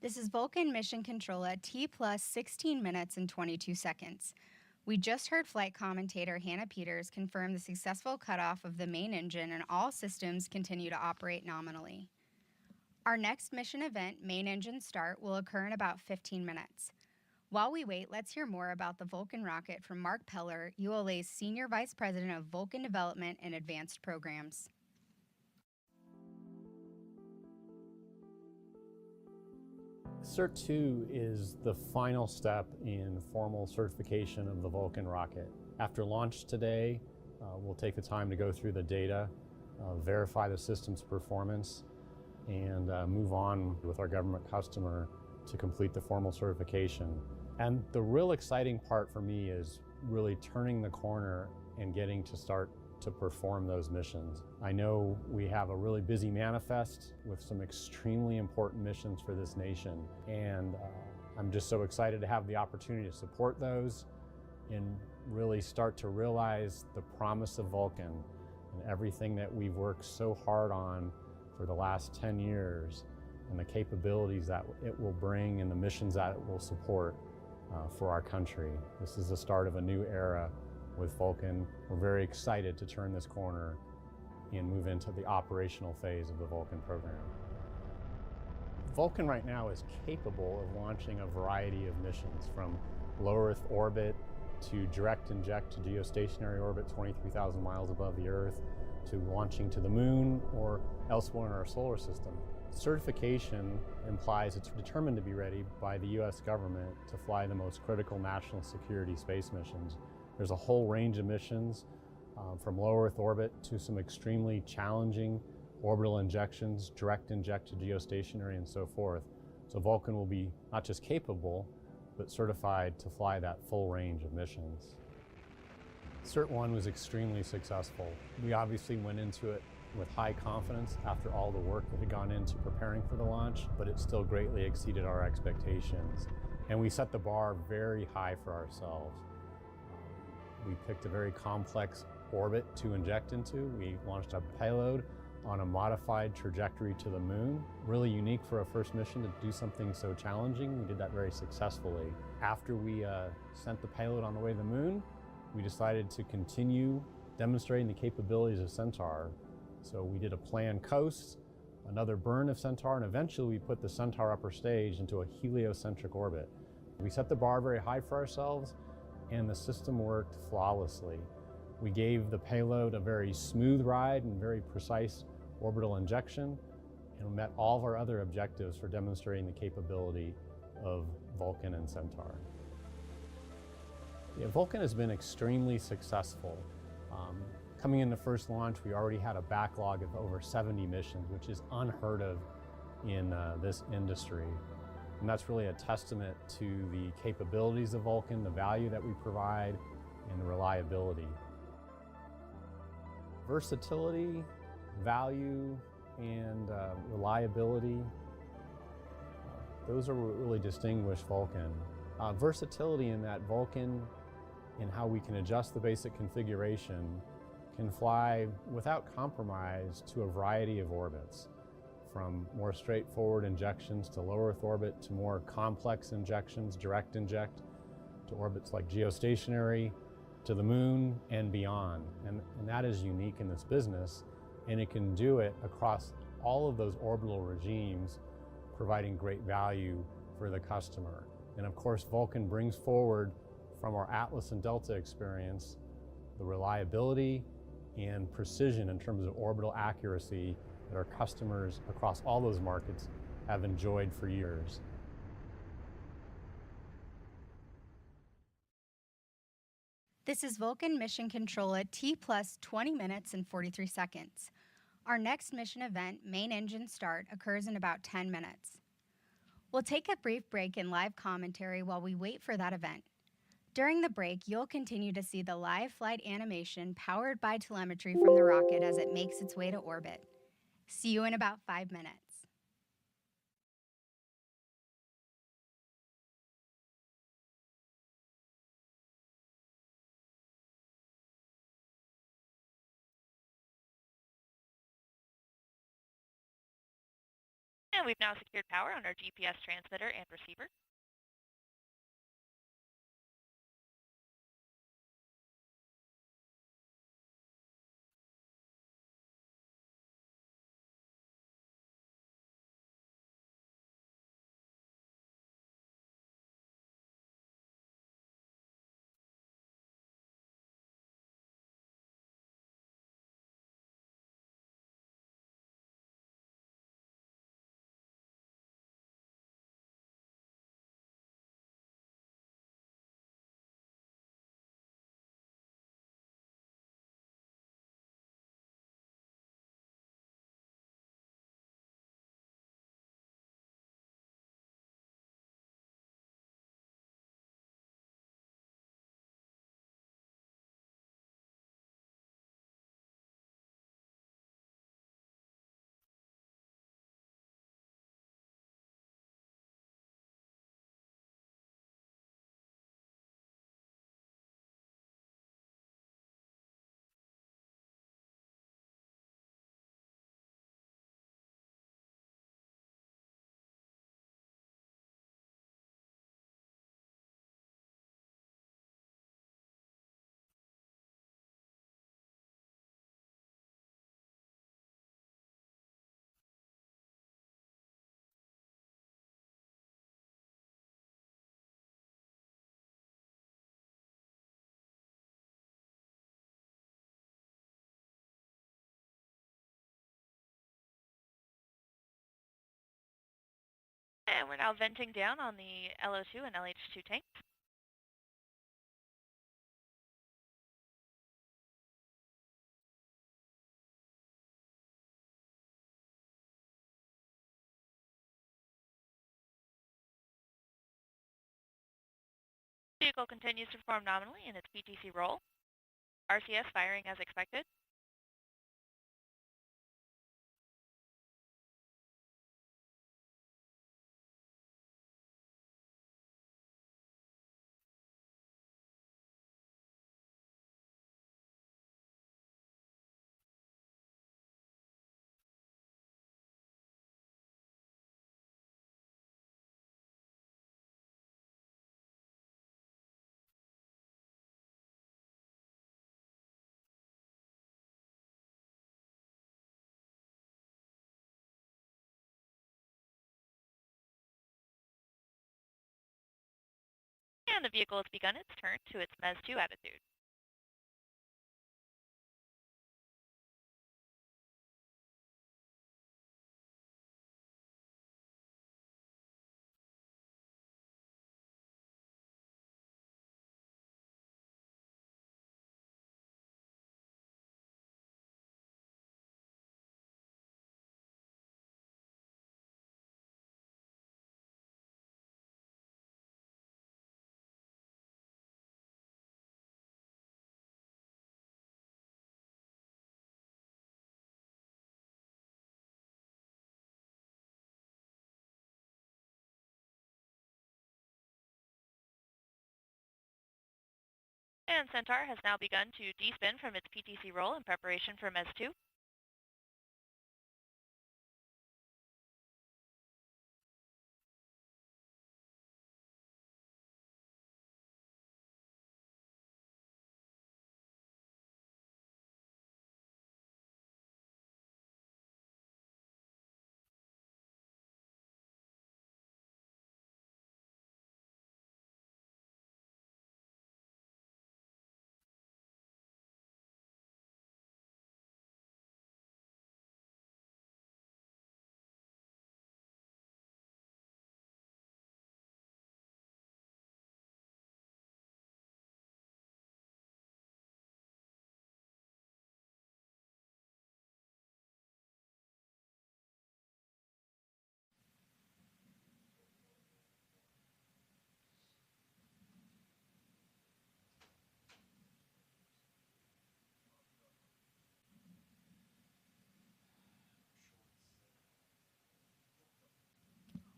This is Vulcan Mission Control at T plus 16 minutes and 22 seconds. We just heard flight commentator Hannah Peters confirm the successful cutoff of the main engine and all systems continue to operate nominally. Our next mission event, main engine start, will occur in about 15 minutes. While we wait, let's hear more about the Vulcan rocket from Mark Peller, ULA's Senior Vice President of Vulcan Development and Advanced Programs. Cert 2 is the final step in formal certification of the Vulcan rocket. After launch today, we'll take the time to go through the data, verify the system's performance, and move on with our government customer to complete the formal certification. And the real exciting part for me is really turning the corner and getting to start to perform those missions. I know we have a really busy manifest with some extremely important missions for this nation, and I'm just so excited to have the opportunity to support those and really start to realize the promise of Vulcan and everything that we've worked so hard on for the last 10 years and the capabilities that it will bring and the missions that it will support for our country. This is the start of a new era with Vulcan. We're very excited to turn this corner and move into the operational phase of the Vulcan program. Vulcan right now is capable of launching a variety of missions, from low Earth orbit to direct inject to geostationary orbit 23,000 miles above the Earth, to launching to the moon or elsewhere in our solar system. Certification implies it's determined to be ready by the US government to fly the most critical national security space missions. There's a whole range of missions, from low Earth orbit to some extremely challenging orbital injections, direct inject to geostationary, and so forth. So Vulcan will be not just capable, but certified to fly that full range of missions. Cert 1 was extremely successful. We obviously went into it with high confidence after all the work that had gone into preparing for the launch, but it still greatly exceeded our expectations. And we set the bar very high for ourselves. We picked a very complex orbit to inject into. We launched a payload on a modified trajectory to the moon. Really unique for a first mission to do something so challenging. We did that very successfully. After we sent the payload on the way to the moon, we decided to continue demonstrating the capabilities of Centaur. So we did a planned coast, another burn of Centaur, and eventually we put the Centaur upper stage into a heliocentric orbit. We set the bar very high for ourselves, and the system worked flawlessly. We gave the payload a very smooth ride and very precise orbital injection, and we met all of our other objectives for demonstrating the capability of Vulcan and Centaur. Yeah, Vulcan has been extremely successful. Coming into first launch, we already had a backlog of over 70 missions, which is unheard of in this industry. And that's really a testament to the capabilities of Vulcan, the value that we provide, and the reliability. Versatility, value, and reliability, those are what really distinguish Vulcan. Versatility in that Vulcan and how we can adjust the basic configuration can fly without compromise to a variety of orbits, from more straightforward injections to low Earth orbit to more complex injections, direct inject, to orbits like geostationary, to the moon and beyond. And that is unique in this business, and it can do it across all of those orbital regimes, providing great value for the customer. And of course, Vulcan brings forward from our Atlas and Delta experience the reliability and precision in terms of orbital accuracy that our customers across all those markets have enjoyed for years. This is Vulcan Mission Control at T plus 20 minutes and 43 seconds. Our next mission event, main engine start, occurs in about 10 minutes. We'll take a brief break in live commentary while we wait for that event. During the break, you'll continue to see the live flight animation powered by telemetry from the rocket as it makes its way to orbit. See you in about 5 minutes. And we've now secured power on our GPS transmitter and receiver. And we're now venting down on the LO2 and LH2 tanks. Vehicle continues to perform nominally in its PTC role. RCS firing as expected. And the vehicle has begun its turn to its MES-2 attitude. And Centaur has now begun to despin from its PTC roll in preparation for MES 2.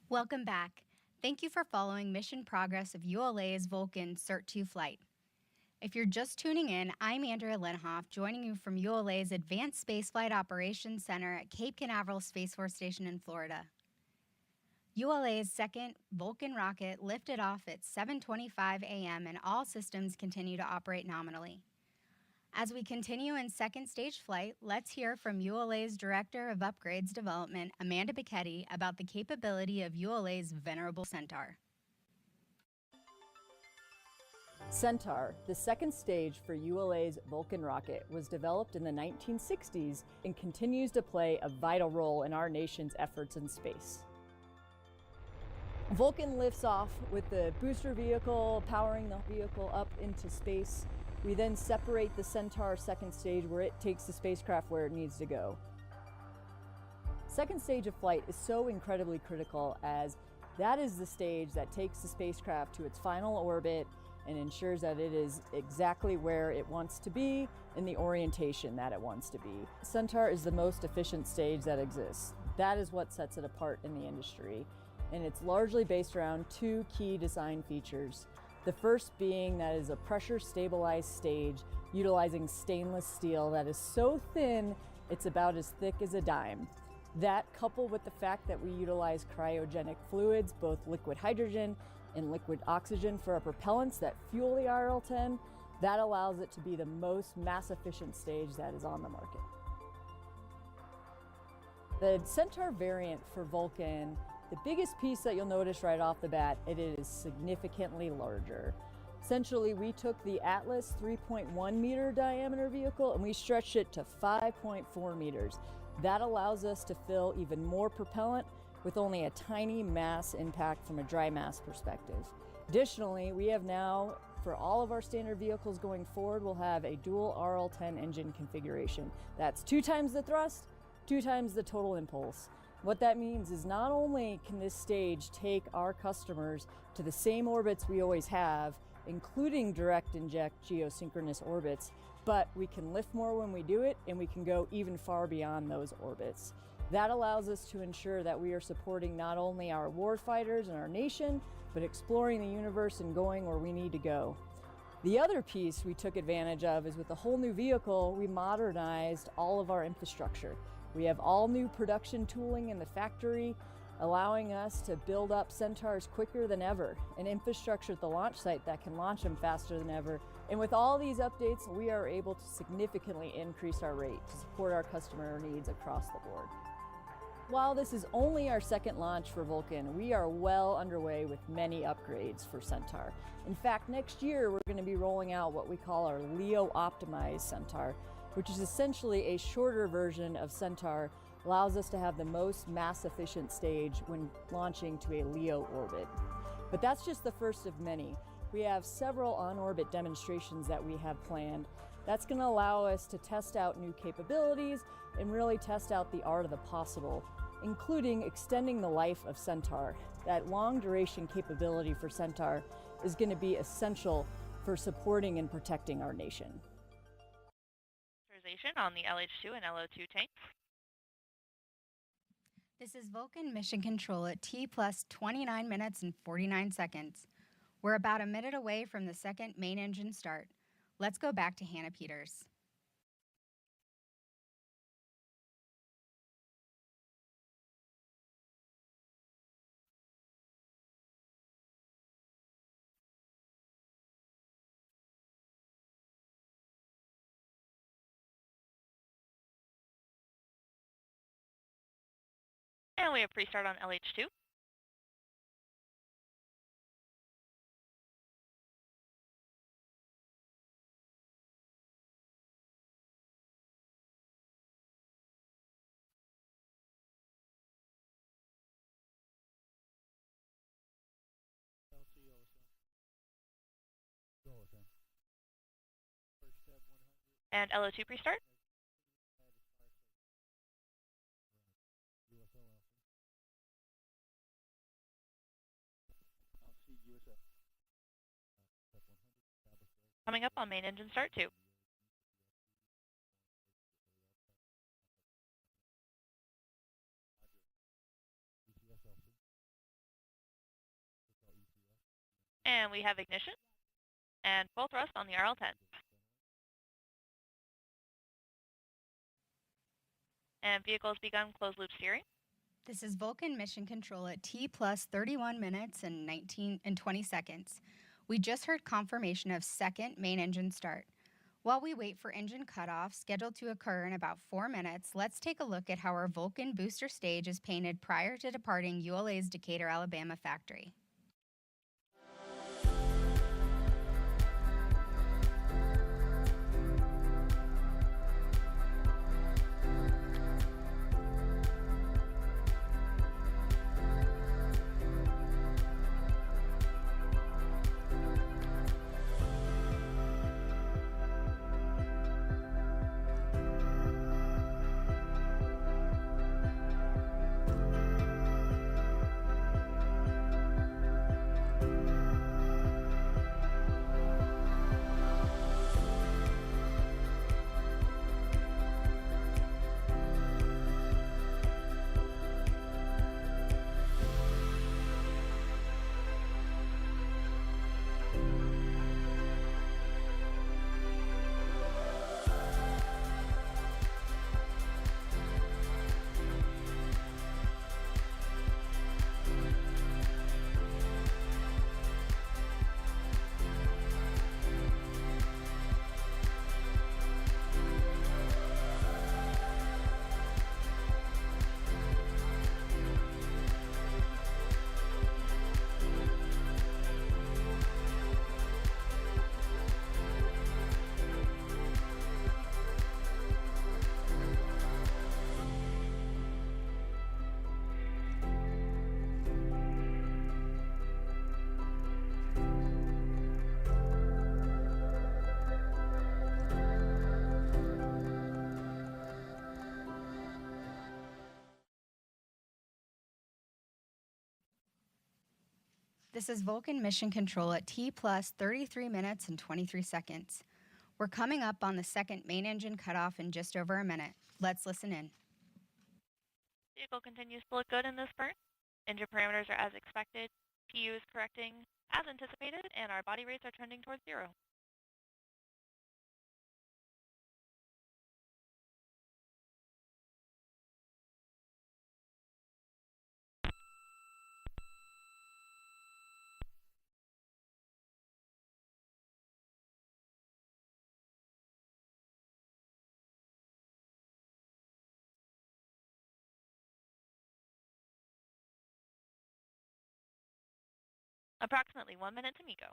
Welcome back. Thank you for following mission progress of ULA's Vulcan Cert 2 flight. If you're just tuning in, I'm Andrea Lenhoff, joining you from ULA's Advanced Spaceflight Operations Center at Cape Canaveral Space Force Station in Florida. ULA's second Vulcan rocket lifted off at 7:25 a.m. and all systems continue to operate nominally. As we continue in second stage flight, let's hear from ULA's Director of Upgrades Development, Amanda Bicchetti, about the capability of ULA's venerable Centaur. Centaur, the second stage for ULA's Vulcan rocket, was developed in the 1960s and continues to play a vital role in our nation's efforts in space. Vulcan lifts off with the booster vehicle, powering the vehicle up into space. We then separate the Centaur second stage where it takes the spacecraft where it needs to go. Second stage of flight is so incredibly critical as that is the stage that takes the spacecraft to its final orbit and ensures that it is exactly where it wants to be in the orientation that it wants to be. Centaur is the most efficient stage that exists. That is what sets it apart in the industry. And it's largely based around two key design features. The first being that it is a pressure stabilized stage utilizing stainless steel that is so thin it's about as thick as a dime. That, coupled with the fact that we utilize cryogenic fluids, both liquid hydrogen and liquid oxygen for our propellants that fuel the RL-10, that allows it to be the most mass efficient stage that is on the market. The Centaur variant for Vulcan, the biggest piece that you'll notice right off the bat, it is significantly larger. Essentially, we took the Atlas 3.1 meter diameter vehicle and we stretched it to 5.4 meters. That allows us to fill even more propellant with only a tiny mass impact from a dry mass perspective. Additionally, we have now, for all of our standard vehicles going forward, we'll have a dual RL-10 engine configuration. That's 2 times the thrust, 2 times the total impulse. What that means is not only can this stage take our customers to the same orbits we always have, including direct inject geosynchronous orbits, but we can lift more when we do it and we can go even far beyond those orbits. That allows us to ensure that we are supporting not only our warfighters and our nation, but exploring the universe and going where we need to go. The other piece we took advantage of is with the whole new vehicle, we modernized all of our infrastructure. We have all new production tooling in the factory, allowing us to build up Centaurs quicker than ever, and infrastructure at the launch site that can launch them faster than ever. And with all these updates, we are able to significantly increase our rate to support our customer needs across the board. While this is only our second launch for Vulcan, we are well underway with many upgrades for Centaur. In fact, next year we're going to be rolling out what we call our LEO optimized Centaur, which is essentially a shorter version of Centaur, allows us to have the most mass efficient stage when launching to a LEO orbit. But that's just the first of many. We have several on-orbit demonstrations that we have planned. That's going to allow us to test out new capabilities and really test out the art of the possible, including extending the life of Centaur. That long duration capability for Centaur is going to be essential for supporting and protecting our nation. On the LH2 and LO2 tanks. This is Vulcan Mission Control at T plus 29 minutes and 49 seconds. We're about a minute away from the second main engine start. Let's go back to Hannah Peters. And we have pre-start on LH2. And LO2 pre-start. Coming up on main engine start 2. And we have ignition and full thrust on the RL10. And vehicles begun closed loop steering. This is Vulcan Mission Control at T plus 31 minutes and 20 seconds. We just heard confirmation of second main engine start. While we wait for engine cutoff, scheduled to occur in about 4 minutes, let's take a look at how our Vulcan booster stage is painted prior to departing ULA's Decatur, Alabama factory. This is Vulcan Mission Control at T plus 33 minutes and 23 seconds. We're coming up on the second main engine cutoff in just over a minute. Let's listen in. Vehicle continues to look good in this burn. Engine parameters are as expected. PU is correcting as anticipated, and our body rates are trending towards 0. Approximately 1 minute to MECO.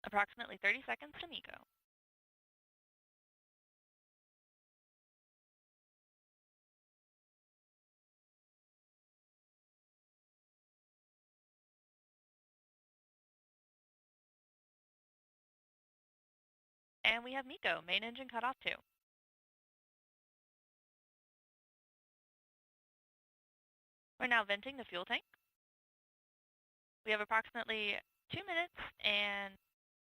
Approximately 30 seconds to MECO. And we have MECO, main engine cut off too. We're now venting the fuel tank. We have approximately 2 minutes and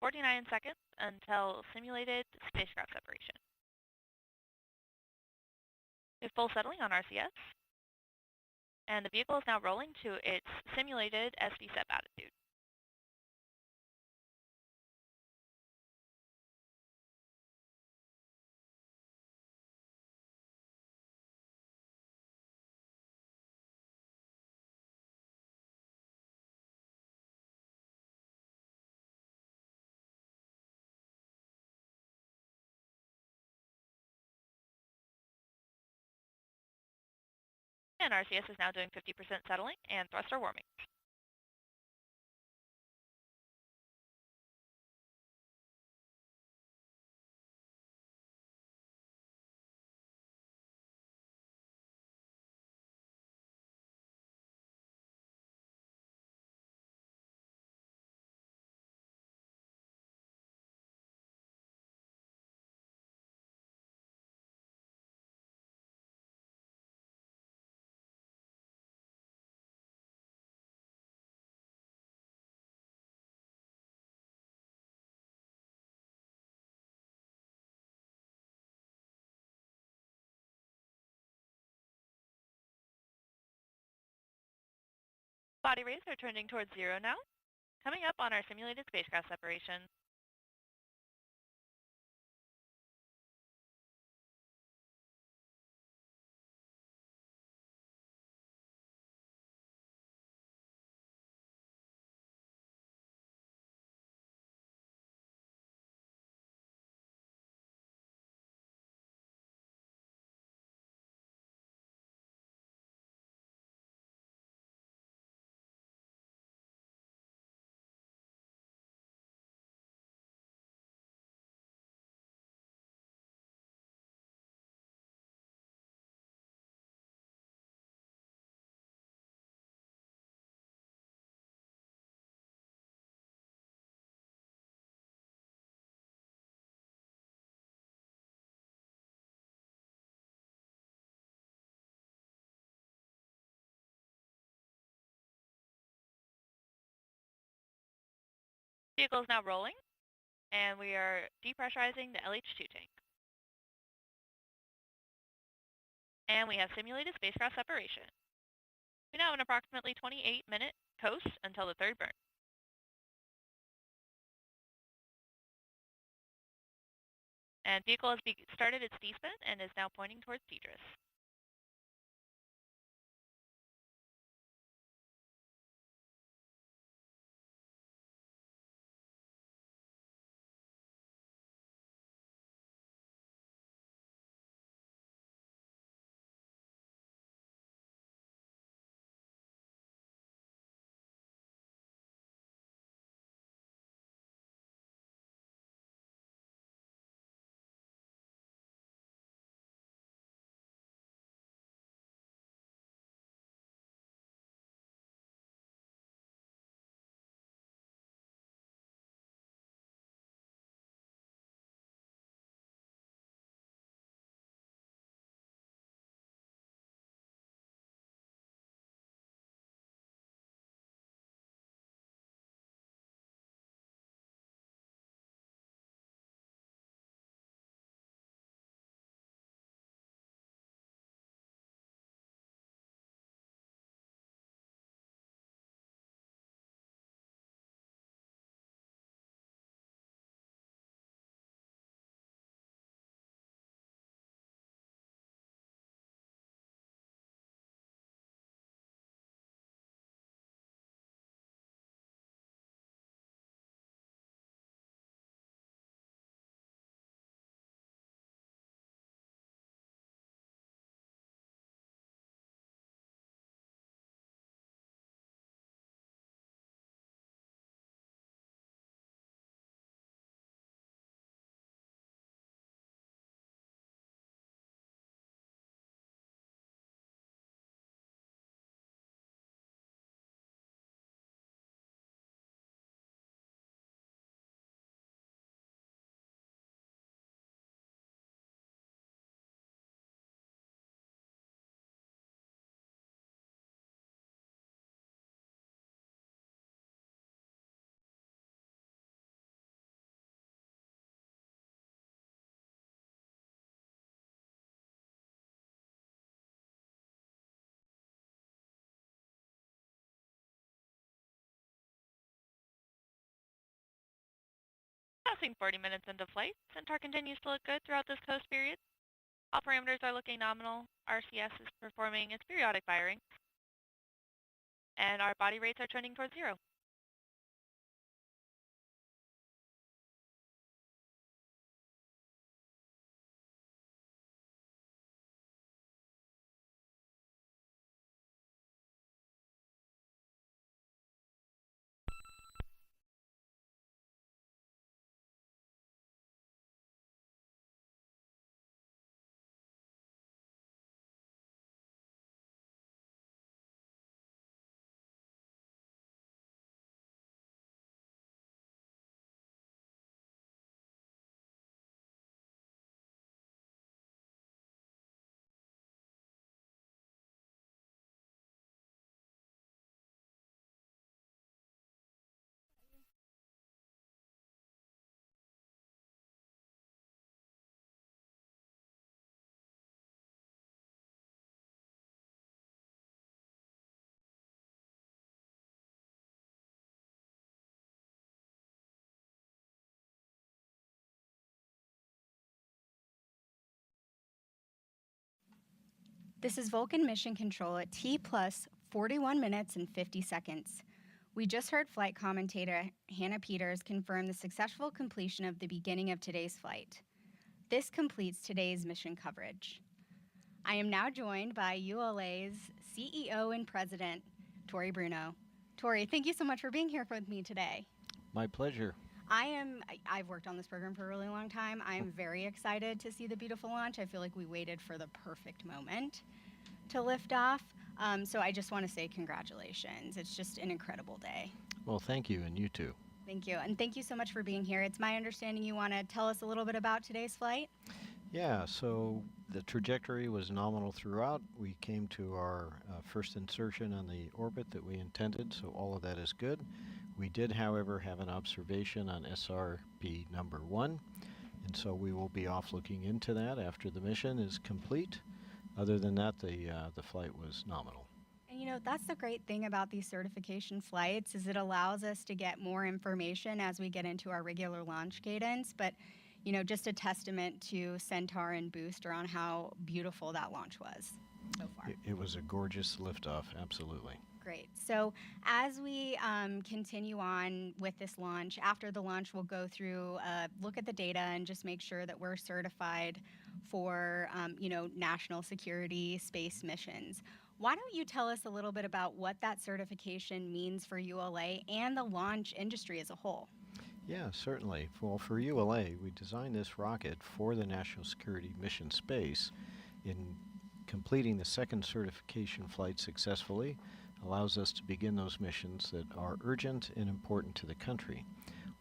49 seconds until simulated spacecraft separation. We have full settling on RCS, and the vehicle is now rolling to its simulated SV SEP attitude. And RCS is now doing 50% settling and thruster warming. Body rates are trending towards 0 now. Coming up on our simulated spacecraft separation. Vehicle is now rolling, and we are depressurizing the LH2 tank. And we have simulated spacecraft separation. We now have an approximately 28-minute coast until the third burn. And vehicle has started its descent and is now pointing towards Cedrus. Passing 40 minutes into flight, Centaur continues to look good throughout this coast period. All parameters are looking nominal. RCS is performing its periodic firing, and our body rates are trending towards 0. This is Vulcan Mission Control at T plus 41 minutes and 50 seconds. We just heard flight commentator Hannah Peters confirm the successful completion of the beginning of today's flight. This completes today's mission coverage. I am now joined by ULA's CEO and President, Tori Bruno. Tori, thank you so much for being here with me today. My pleasure. I've worked on this program for a really long time. I am very excited to see the beautiful launch. I feel like we waited for the perfect moment to lift off. So I just want to say congratulations. It's just an incredible day. Well, thank you, and you too. Thank you. And thank you so much for being here. It's my understanding you want to tell us a little bit about today's flight. Yeah, so the trajectory was nominal throughout. We came to our first insertion on the orbit that we intended, so all of that is good. We did, however, have an observation on SRB number 1, and so we will be off looking into that after the mission is complete. Other than that, the flight was nominal. And you know, that's the great thing about these certification flights is it allows us to get more information as we get into our regular launch cadence, but you know, just a testament to Centaur and Booster on how beautiful that launch was so far. It was a gorgeous liftoff, absolutely. Great. So as we continue on with this launch, after the launch, we'll go through, look at the data and just make sure that we're certified for, you know, national security space missions. Why don't you tell us a little bit about what that certification means for ULA and the launch industry as a whole? Yeah, certainly. Well, for ULA, we designed this rocket for the national security mission space. In completing the second certification flight successfully, allows us to begin those missions that are urgent and important to the country.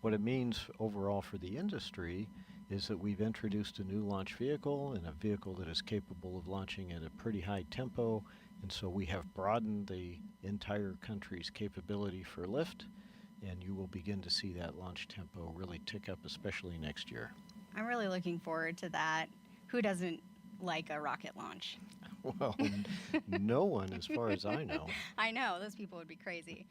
What it means overall for the industry is that we've introduced a new launch vehicle and a vehicle that is capable of launching at a pretty high tempo, and so we have broadened the entire country's capability for lift, and you will begin to see that launch tempo really tick up, especially next year. I'm really looking forward to that. Who doesn't like a rocket launch? Well, no one as far as I know. I know, those people would be crazy.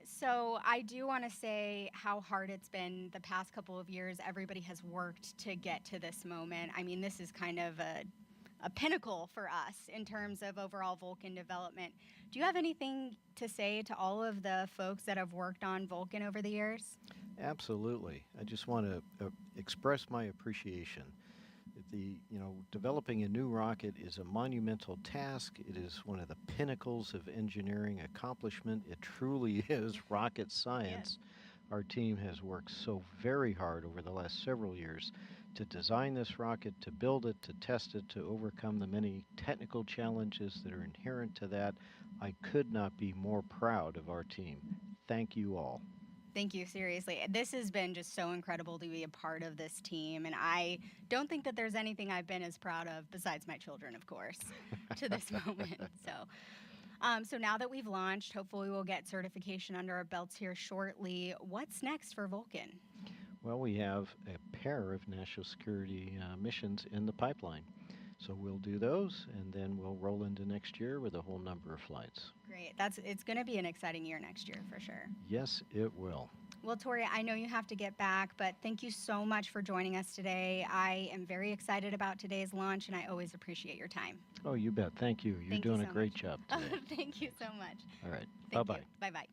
So I do want to say how hard it's been the past couple of years. Everybody has worked to get to this moment. I mean, this is kind of a pinnacle for us in terms of overall Vulcan development. Do you have anything to say to all of the folks that have worked on Vulcan over the years? Absolutely. I just want to express my appreciation. Developing a new rocket is a monumental task. It is one of the pinnacles of engineering accomplishment. It truly is rocket science. Yes. Our team has worked so very hard over the last several years to design this rocket, to build it, to test it, to overcome the many technical challenges that are inherent to that. I could not be more proud of our team. Thank you all. Thank you, seriously. This has been just so incredible to be a part of this team, and I don't think that there's anything I've been as proud of, besides my children, of course, to this moment. So now that we've launched, hopefully we'll get certification under our belts here shortly. What's next for Vulcan? Well, we have a pair of national security missions in the pipeline. So we'll do those, and then we'll roll into next year with a whole number of flights. Great. It's going to be an exciting year next year for sure. Yes, it will. Well, Tori, I know you have to get back, but thank you so much for joining us today. I am very excited about today's launch, and I always appreciate your time. Oh, you bet. Thank you. You're Thank you doing so a great much. job today. Thank you so much. All right. Thank Bye-bye. you. Bye-bye.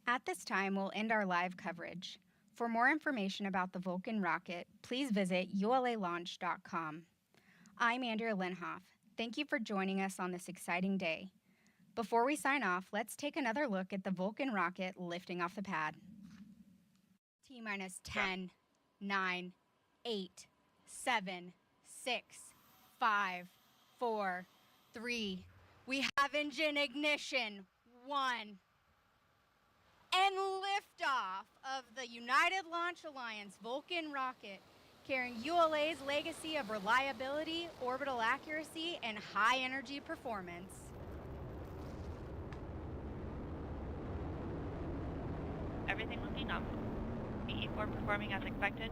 At this time, we'll end our live coverage. For more information about the Vulcan rocket, please visit ulalaunch.com. I'm Andrea Lenhoff. Thank you for joining us on this exciting day. Before we sign off, let's take another look at the Vulcan rocket lifting off the pad. T-minus 10, 9, 8, 7, 6, 5, 4, 3. We have engine ignition. 1. And liftoff of the United Launch Alliance Vulcan rocket, carrying ULA's legacy of reliability, orbital accuracy, and high energy performance. Everything looking nominal. VE4 performing as expected.